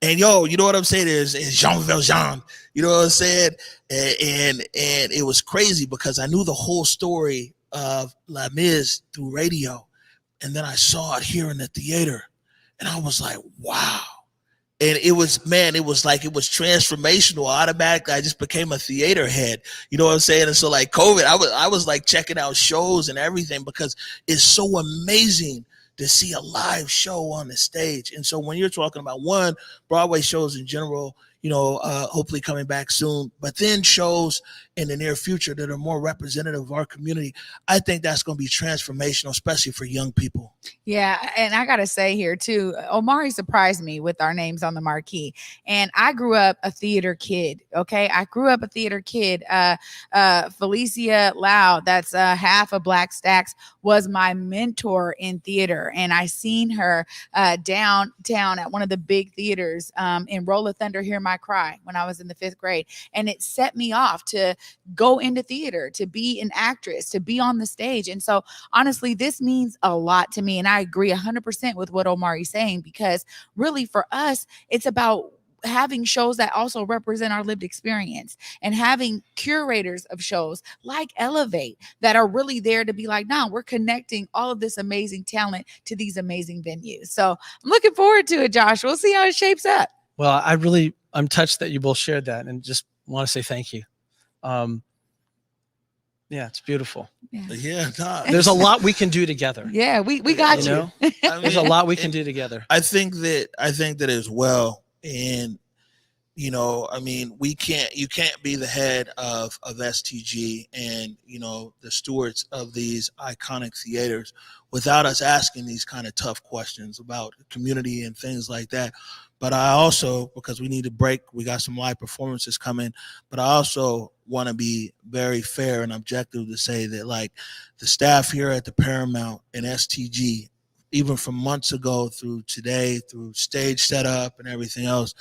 And you know what I'm saying? Is Jean Valjean, you know what I'm saying? And it was crazy because I knew the whole story of Les Mis through radio. And then I saw it here in the theater. And I was like, wow. And it was transformational. Automatically, I just became a theater head. You know what I'm saying? And so like COVID, I was like checking out shows and everything because it's so amazing to see a live show on the stage. And so when you're talking about Broadway shows in general, hopefully coming back soon, but then shows in the near future that are more representative of our community, I think that's going to be transformational, especially for young people. Yeah. And I got to say here too, Omari surprised me with our names on the marquee. And I grew up a theater kid. Okay. I grew up a theater kid. Felicia Lau, that's half of Black Stacks, was my mentor in theater. And I seen her downtown at one of the big theaters in Roll of Thunder, Hear My Cry, when I was in the 5th grade. And it set me off to go into theater, to be an actress, to be on the stage. And so honestly, this means a lot to me. And I agree 100% with what Omari's saying, because really for us, it's about having shows that also represent our lived experience and having curators of shows like Elevate that are really there to be like, no, we're connecting all of this amazing talent to these amazing venues. So I'm looking forward to it, Josh. We'll see how it shapes up. Well, I'm touched that you both shared that and just want to say thank you. Yeah, it's beautiful. Yeah, there's a lot we can do together. Yeah, we got you. There's a lot we can do together. I think that as well. And you can't be the head of STG and the stewards of these iconic theaters without us asking these kind of tough questions about community and things like that. But I also, because we need a break, we got some live performances coming, but I also want to be very fair and objective to say that like the staff here at the Paramount and STG, even from months ago through today, through stage setup and everything else,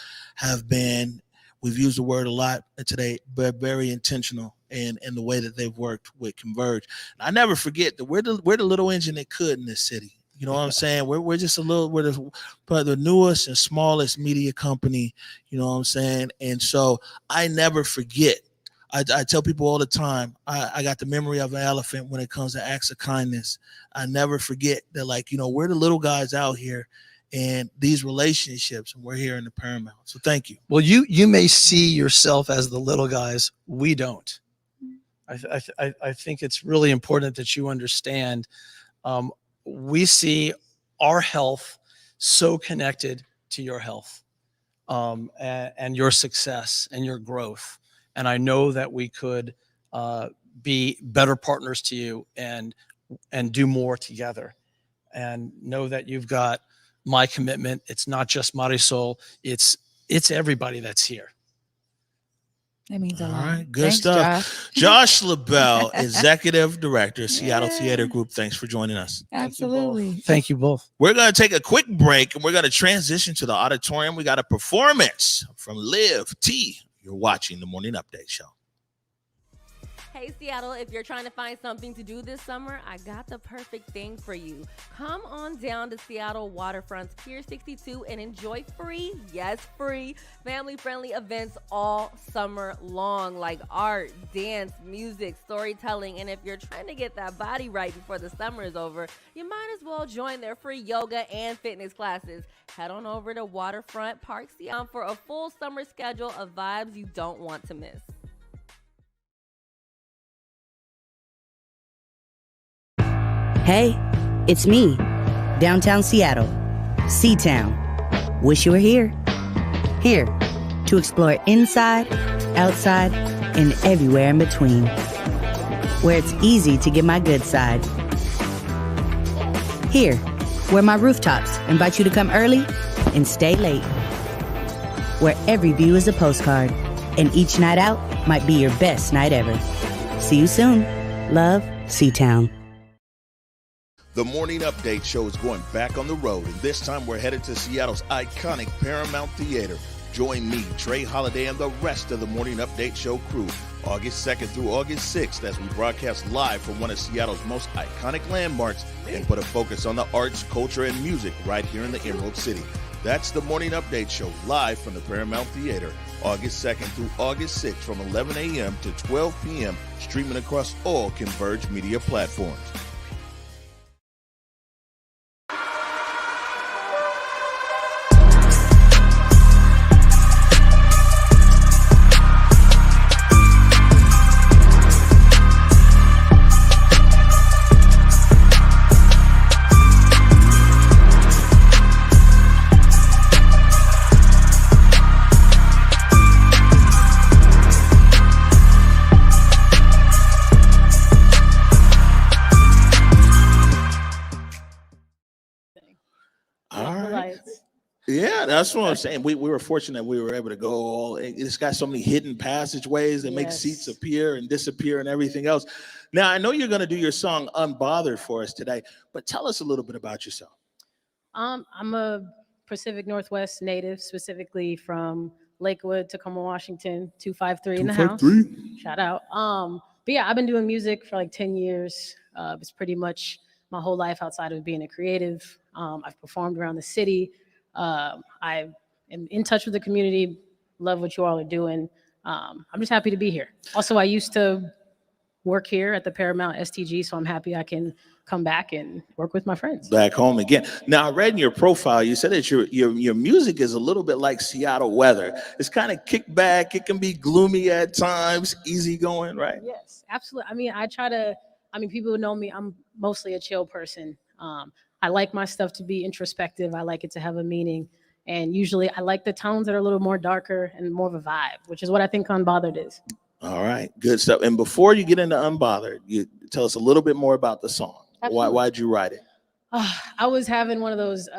we've used the word a lot today, but very intentional in the way that they've worked with Converge. And I never forget that we're the little engine that could in this city. You know what I'm saying? We're just we're the newest and smallest media company, you know what I'm saying? And so I never forget. I tell people all the time, I got the memory of an elephant when it comes to acts of kindness. I never forget that, we're the little guys out here and these relationships, and we're here in the Paramount. So thank you. Well, you may see yourself as the little guys. We don't. I think it's really important that you understand we see our health so connected to your health and your success and your growth. And I know that we could be better partners to you and do more together. And know that you've got my commitment. It's not just Marisol. It's everybody that's here. That means a lot. All right, good Thanks, stuff. Josh LaBelle, Executive Director, Seattle Theater Group. Thanks for joining us. Absolutely. Thank you both. We're going to take a quick break and we're going to transition to the auditorium. We got a performance from LIVT. You're watching the Morning Update Show. Hey Seattle, if you're trying to find something to do this summer, I got the perfect thing for you. Come on down to Seattle Waterfront's Pier 62 and enjoy free, yes free, family-friendly events all summer long, like art, dance, music, storytelling. And if you're trying to get that body right before the summer is over, you might as well join their free yoga and fitness classes. Head on over to Waterfront Park Seattle for a full summer schedule of vibes you don't want to miss. Hey, it's me, downtown Seattle, C-Town. Wish you were here. Here, to explore inside, outside, and everywhere in between. Where it's easy to get my good side. Here, where my rooftops invite you to come early and stay late. Where every view is a postcard and each night out might be your best night ever. See you soon. Love, C-Town. The Morning Update show is going back on the road, and this time we're headed to Seattle's iconic Paramount Theater. Join me, Trey Holiday, and the rest of the Morning Update show crew August 2nd through August 6th as we broadcast live from one of Seattle's most iconic landmarks and put a focus on the arts, culture, and music right here in the Emerald City. That's the Morning Update show live from the Paramount Theater, August 2nd through August 6th from 11 a.m. to 12 p.m., streaming across all Converge media platforms. Yeah, that's what I'm saying. We were fortunate we were able to go all. It's got so many hidden passageways that make seats appear and disappear and everything else. Now, I know you're going to do your song Unbothered for us today, but tell us a little bit about yourself. I'm a Pacific Northwest native, specifically from Lakewood, Tacoma, Washington, 253 in the house. Shout out. But yeah, I've been doing music for like 10 years. It's pretty much my whole life outside of being a creative. I've performed around the city. I am in touch with the community, love what you all are doing. I'm just happy to be here. Also, I used to work here at the Paramount STG, so I'm happy I can come back and work with my friends. Back home again. Now, I read in your profile, you said that your music is a little bit like Seattle weather. It's kind of kick back. It can be gloomy at times, easygoing, right? Yes, absolutely. I mean, people know me. I'm mostly a chill person. I like my stuff to be introspective. I like it to have a meaning. And usually I like the tones that are a little more darker and more of a vibe, which is what I think Unbothered is. All right, good stuff. And before you get into Unbothered, you tell us a little bit more about the song. Why'd you write it? I was having one of those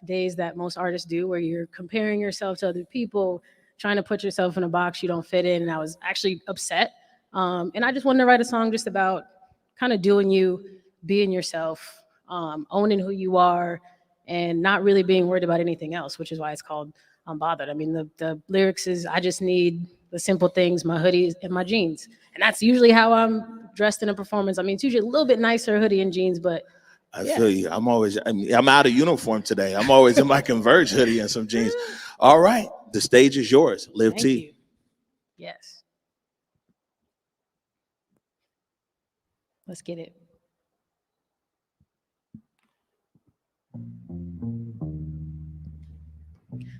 days that most artists do where you're comparing yourself to other people, trying to put yourself in a box you don't fit in. And I was actually upset. And I just wanted to write a song just about kind of doing you, being yourself, owning who you are, and not really being worried about anything else, which is why it's called Unbothered. I mean, the lyrics is, I just need the simple things, my hoodies and my jeans. And that's usually how I'm dressed in a performance. I mean, it's usually a little bit nicer hoodie and jeans, but I feel you. I'm out of uniform today. I'm always in my Converge hoodie and some jeans. All right, the stage is yours. LIVT. Yes. Let's get it.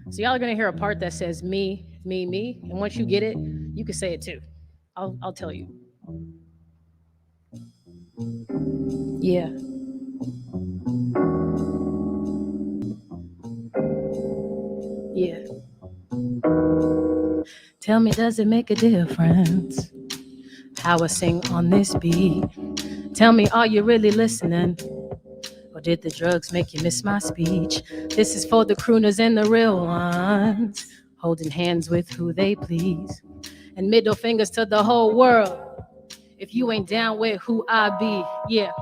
So y'all are gonna hear a part that says me, me, me, and once you get it, you can say it too. I'll tell you. Yeah. Yeah. Tell me, does it make a difference how I sing on this beat? Tell me, are you really listening? Or did the drugs make you miss my speech? This is for the crooners and the real ones, holding hands with who they please. And middle fingers to the whole world. If you ain't down with who I be, yeah.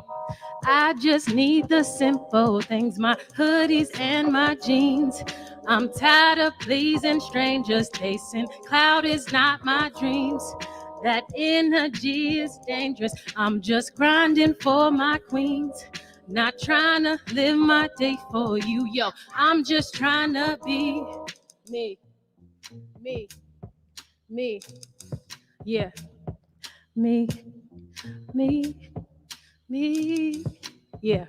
I just need the simple things, my hoodies and my jeans. I'm tired of pleasing strangers, chasing cloud is not my dreams. That energy is dangerous. I'm just grinding for my queens. Not trying to live my day for you, yo. I'm just trying to be me, me, me, yeah. Me, me, me, yeah.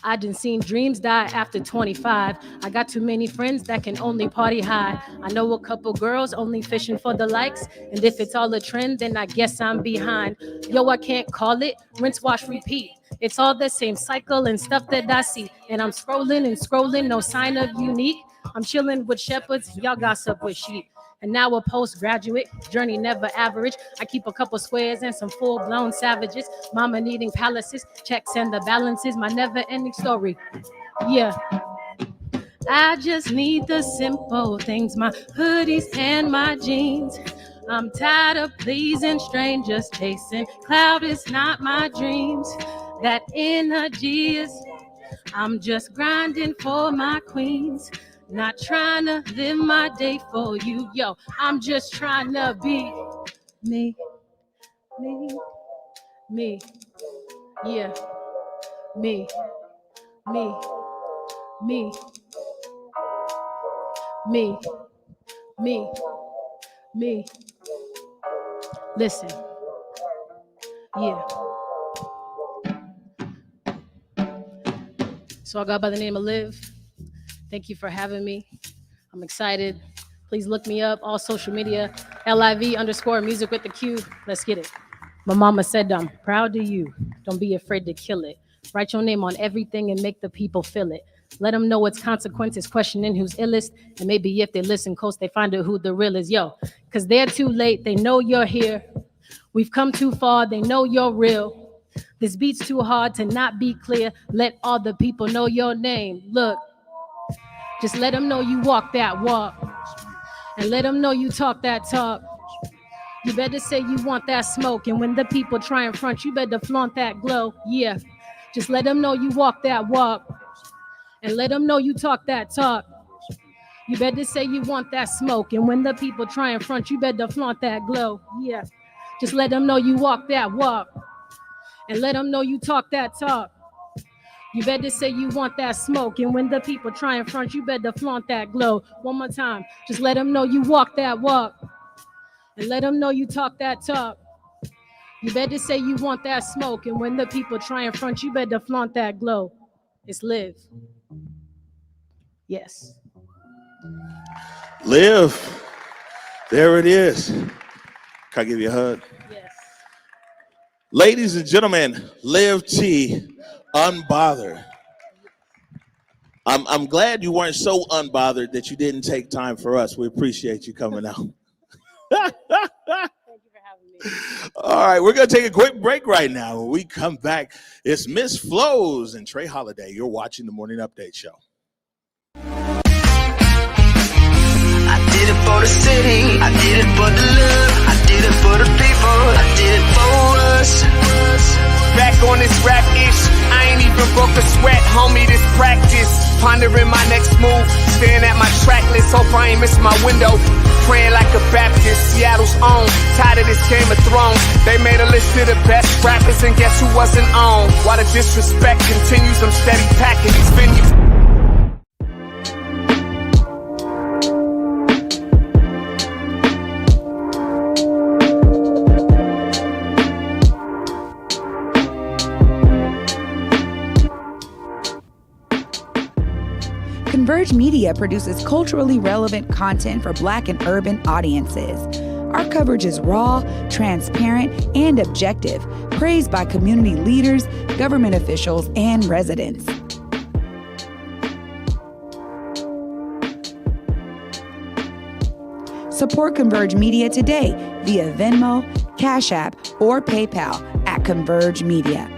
I done seen dreams die after 25. I got too many friends that can only party high. I know a couple girls only fishing for the likes. And if it's all a trend, then I guess I'm behind. Yo, I can't call it. Rinse, wash, repeat. It's all the same cycle and stuff that I see. And I'm scrolling and scrolling, no sign of unique. I'm chilling with shepherds, y'all gossip with sheep. And now a postgraduate, journey never average. I keep a couple squares and some full-blown savages. Mama needing palaces, checks and the balances. My never-ending story. Yeah. I just need the simple things, my hoodies and my jeans. I'm tired of pleasing strangers, chasing cloud is not my dreams. That energy is, I'm just grinding for my queens. Not trying to live my day for you, yo. I'm just trying to be me, me, yeah, me, me, me, me, me. Listen, yeah. So I go by the name of Liv. Thank you for having me. I'm excited. Please look me up, all social media, LIV_music with the Q. Let's get it. My mama said, I'm proud of you. Don't be afraid to kill it. Write your name on everything and make the people feel it. Let them know its consequences, questioning who's illest. And maybe if they listen close, they find out who the real is. Yo, because they're too late. They know you're here. We've come too far. They know you're real. This beat's too hard to not be clear. Let all the people know your name. Look, just let them know you walk that walk. And let them know you talk that talk. You better say you want that smoke. And when the people try and front, you better flaunt that glow. Yeah, just let them know you walk that walk. And let them know you talk that talk. You better say you want that smoke. And when the people try and front, you better flaunt that glow. Yeah, just let them know you walk that walk. And let them know you talk that talk. You better say you want that smoke. And when the people try and front, you better flaunt that glow. One more time, just let them know you walk that walk. And let them know you talk that talk. You better say you want that smoke. And when the people try and front, you better flaunt that glow. It's Liv. Yes. Liv. There it is. Can I give you a hug? Yes. Ladies and gentlemen, LIVT, Unbothered. I'm glad you weren't so unbothered that you didn't take time for us. We appreciate you coming out. Thank you for having me. All right, we're going to take a quick break right now. When we come back, it's Miss Flows and Trey Holiday. You're watching the Morning Update Show. I did it for the city, I did it for the love, I did it for the people, I did it for us. Back on this rap ish, I ain't even broke a sweat, homie, this practice. Pondering my next move, staring at my track list, hope I ain't miss my window. Praying like a Baptist, Seattle's own. Tired of this Game of Thrones. They made a list of the best rappers, and guess who wasn't on? While the disrespect continues, I'm steady packing these venues. Converge Media produces culturally relevant content for Black and urban audiences. Our coverage is raw, transparent, and objective, praised by community leaders, government officials, and residents. Support Converge Media today via Venmo, Cash App, or PayPal at Converge Media.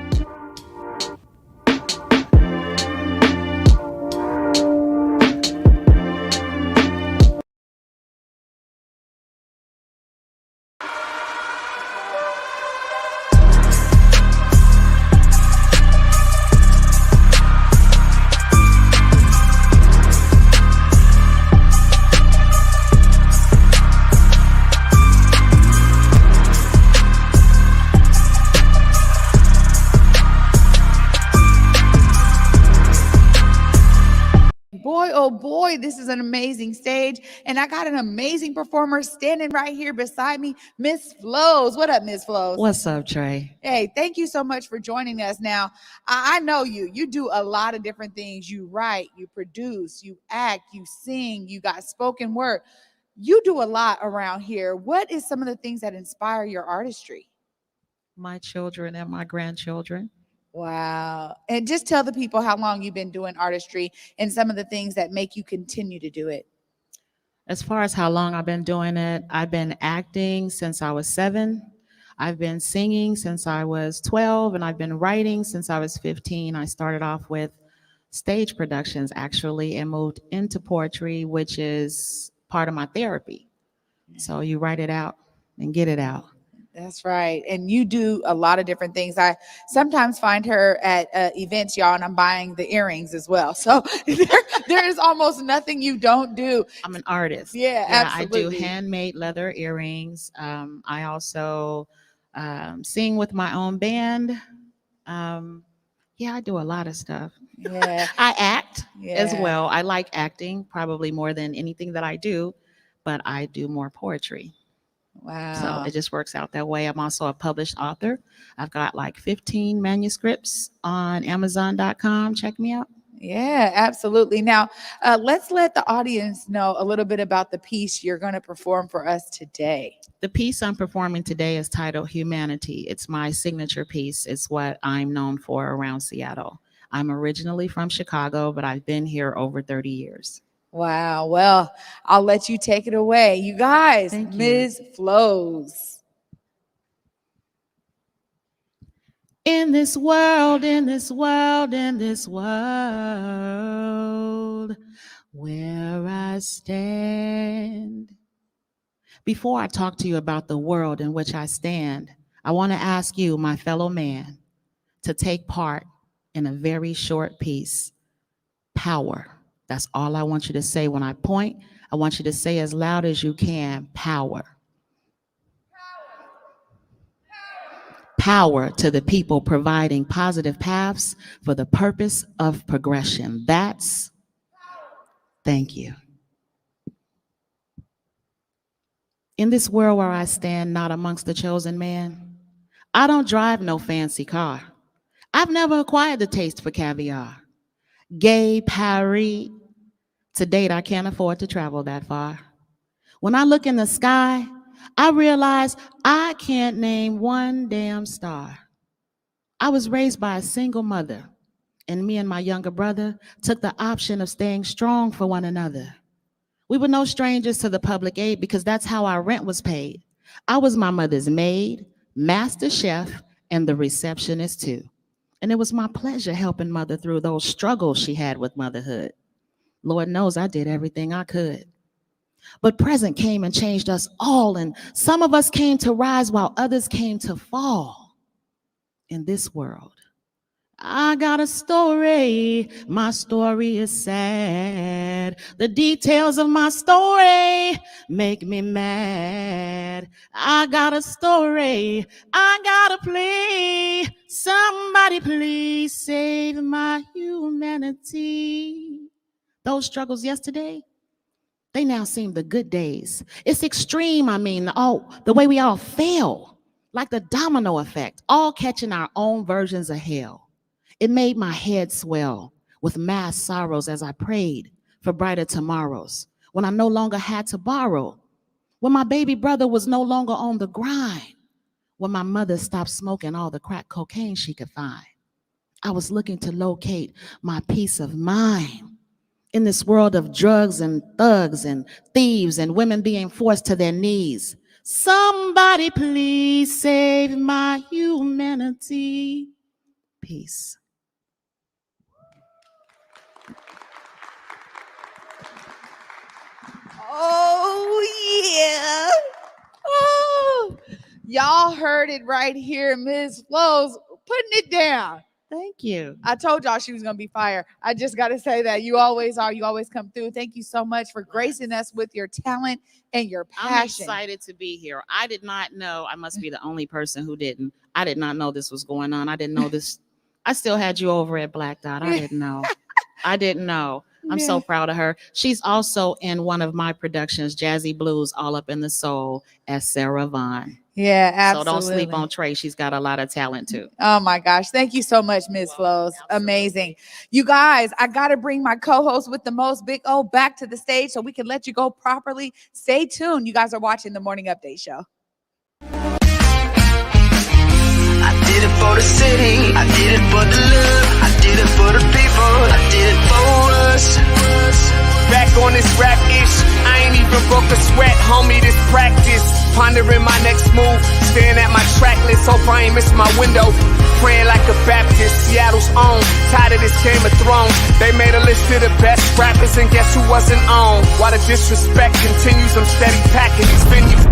Boy, oh boy, this is an amazing stage. And I got an amazing performer standing right here beside me, Miss Flows. What up, Miss Flows? What's up, Trey? Hey, thank you so much for joining us. Now, I know you. You do a lot of different things. You write, you produce, you act, you sing, you got spoken word. You do a lot around here. What is some of the things that inspire your artistry? My children and my grandchildren. Wow. And just tell the people how long you've been doing artistry and some of the things that make you continue to do it. As far as how long I've been doing it, I've been acting since I was 7. I've been singing since I was 12, and I've been writing since I was 15. I started off with stage productions, actually, and moved into poetry, which is part of my therapy. So you write it out and get it out. That's right. And you do a lot of different things. I sometimes find her at events, y'all, and I'm buying the earrings as well. So there is almost nothing you don't do. I'm an artist. Yeah, absolutely. I do handmade leather earrings. I also sing with my own band. I do a lot of stuff. Yeah. I act as Yeah. well. I like acting probably more than anything that I do, but I do more poetry. Wow. So it just works out that way. I'm also a published author. I've got like 15 manuscripts on Amazon.com. Check me out. Yeah, absolutely. Now, let's let the audience know a little bit about the piece you're going to perform for us today. The piece I'm performing today is titled Humanity. It's my signature piece. It's what I'm known for around Seattle. I'm originally from Chicago, but I've been here over 30 years. Wow. Well, I'll let you take it away. You guys, Ms. Flows. In this world, in this world, in this world, where I stand. Before I talk to you about the world in which I stand, I want to ask you, my fellow man, to take part in a very short piece. Power. That's all I want you to say. When I point, I want you to say as loud as you can, power. Power to the people providing positive paths for the purpose of progression. That's, thank you. In this world where I stand not amongst the chosen man, I don't drive no fancy car. I've never acquired the taste for caviar. Gay Paris. To date, I can't afford to travel that far. When I look in the sky, I realize I can't name one damn star. I was raised by a single mother, and me and my younger brother took the option of staying strong for one another. We were no strangers to the public aid because that's how our rent was paid. I was my mother's maid, master chef, and the receptionist too. And it was my pleasure helping mother through those struggles she had with motherhood. Lord knows I did everything I could. But present came and changed us all, and some of us came to rise while others came to fall in this world. I got a story, my story is sad. The details of my story make me mad. I got a story, I got a plea. Somebody please save my humanity. Those struggles yesterday, they now seem the good days. It's extreme, the way we all fail, like the domino effect, all catching our own versions of hell. It made my head swell with mass sorrows as I prayed for brighter tomorrows, when I no longer had to borrow, when my baby brother was no longer on the grind, when my mother stopped smoking all the crack cocaine she could find. I was looking to locate my peace of mind in this world of drugs and thugs and thieves and women being forced to their knees. Somebody please save my humanity. Peace. Oh, yeah. Oh, y'all heard it right here. Ms. Flows putting it down. Thank you. I told y'all she was going to be fire. I just got to say that. You always are. You always come through. Thank you so much for gracing us with your talent and your passion. I'm excited to be here. I did not know. I must be the only person who didn't. I did not know this was going on. I didn't know this. I still had you over at Black Dot. I didn't know. I didn't know. I'm so proud of her. She's also in one of my productions, Jazzy Blues, All Up in the Soul, as Sarah Vaughn. Yeah, absolutely. So don't sleep on Trey. She's got a lot of talent too. Oh my gosh. Thank you so much, Ms. Flows. Amazing. You guys, I got to bring my co-host with the most, Big O, back to the stage so we can let you go properly. Stay tuned. You guys are watching the Morning Update Show. I did it for the city, I did it for the love, I did it for the people, I did it for us. Back on this rap ish, I ain't even Pondering my next move, staring at my track list, hope I ain't miss my window. Praying like a Baptist, Seattle's own. Tired of this Game of Thrones. They made a list of the best rappers, and guess who wasn't on? While the disrespect continues, I'm steady packing these venues.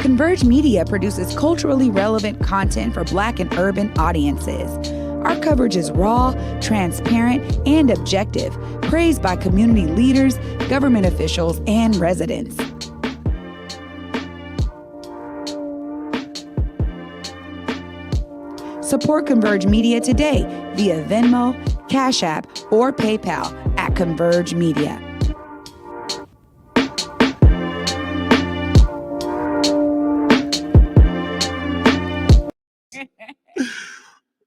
Converge Media produces culturally relevant content for Black and urban audiences. Our coverage is raw, transparent, and objective, praised by community leaders, government officials, and residents. Support Converge Media today via Venmo, Cash App, or PayPal at Converge Media.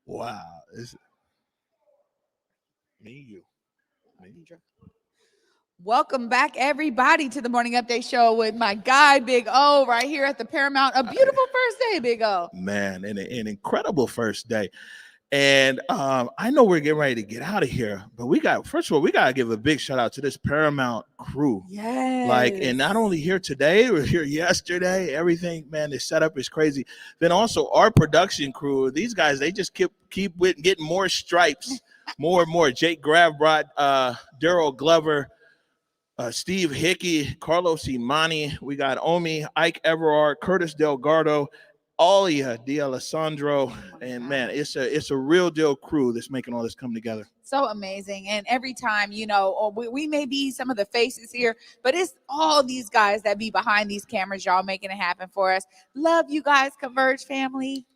Wow. Me, you. Welcome back, everybody, to the Morning Update Show with my guy, Big O, right here at the Paramount. A beautiful first day, Big O. Man, and an incredible first day. And I know we're getting ready to get out of here, but first of all, we got to give a big shout out to this Paramount crew. Yes. Like, and not only here today, we were here yesterday, everything, man, the setup is crazy. Then also our production crew, these guys, they just keep getting more stripes, more and more. Jake Grav brought Daryl Glover, Steve Hickey, Carlos Imani, we got Omi, Ike Everard, Curtis Delgado, Alia D'Alessandro, and man, it's a real deal crew that's making all this come together. So amazing. And every time, we may be some of the faces here, but it's all these guys that be behind these cameras, y'all making it happen for us. Love you guys, Converge family.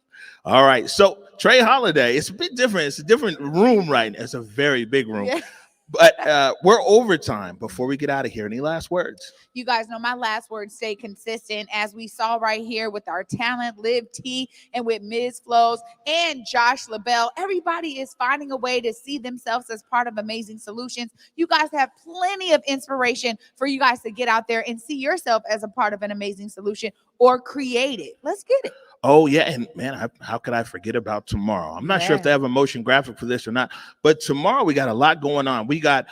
All right. So Trey Holiday, it's a bit different. It's a different room right now. It's a very big room. Yeah. But we're overtime. Before we get out of here, any last words? You guys know my last words stay consistent, as we saw right here with our talent, LIVT, and with Ms. Flows and Josh LaBelle. Everybody is finding a way to see themselves as part of Amazing Solutions. You guys have plenty of inspiration for you guys to get out there and see yourself as a part of an amazing solution or create it. Let's get it. Oh, yeah. And man, how could I forget about tomorrow? I'm not sure if they have a motion graphic for this or not, but tomorrow we got a lot going on. We got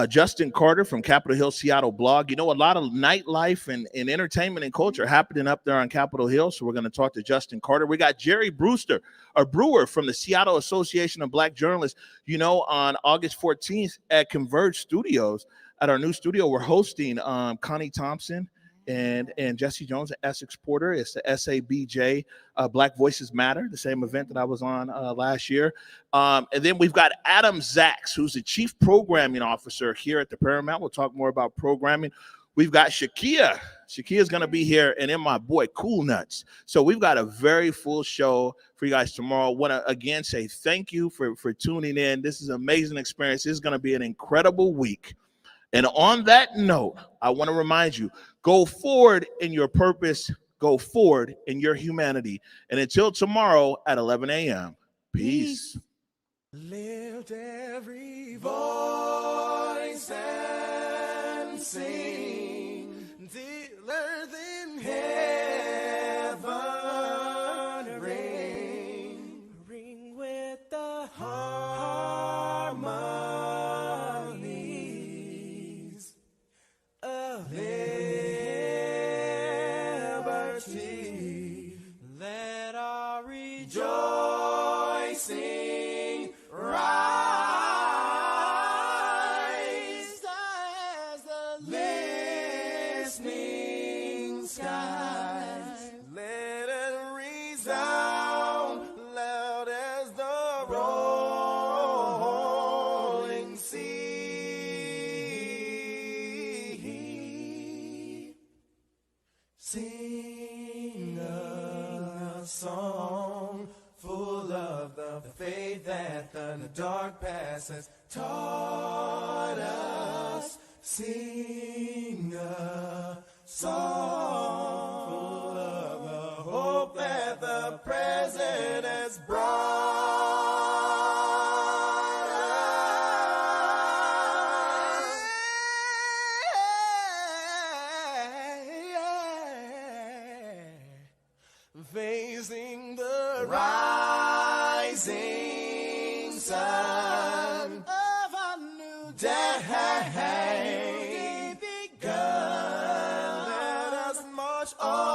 Justin Carter from Capitol Hill Seattle blog. A lot of nightlife and entertainment and culture happening up there on Capitol Hill. So we're going to talk to Justin Carter. We got Jerry Brewster, a brewer from the Seattle Association of Black Journalists, on August 14th at Converge Studios. At our new studio, we're hosting Connie Thompson and Jesse Jones and Essex Porter. It's the SABJ Black Voices Matter, the same event that I was on last year. And then we've got Adam Zaks, who's the Chief Programming Officer here at the Paramount. We'll talk more about programming. We've got Shakia. Shakia's going to be here, and then my boy Cool Nuts. So we've got a very full show for you guys tomorrow. Want to again say thank you for tuning in. This is an amazing experience. This is going to be an incredible week. And on that note, I want to remind you, go forward in your purpose, go forward in your humanity. And until tomorrow at 11 a.m., peace. Lift every voice and sing, till earth and heaven ring, ring with the harmonies of liberty. Let our rejoicing rise as the listening skies. Let it resound loud as the rolling sea. Sing a song full of the faith that the dark past has taught us. Sing a song full of the hope that the present has brought us. sing the rising sun of a new day begun. Let us march on.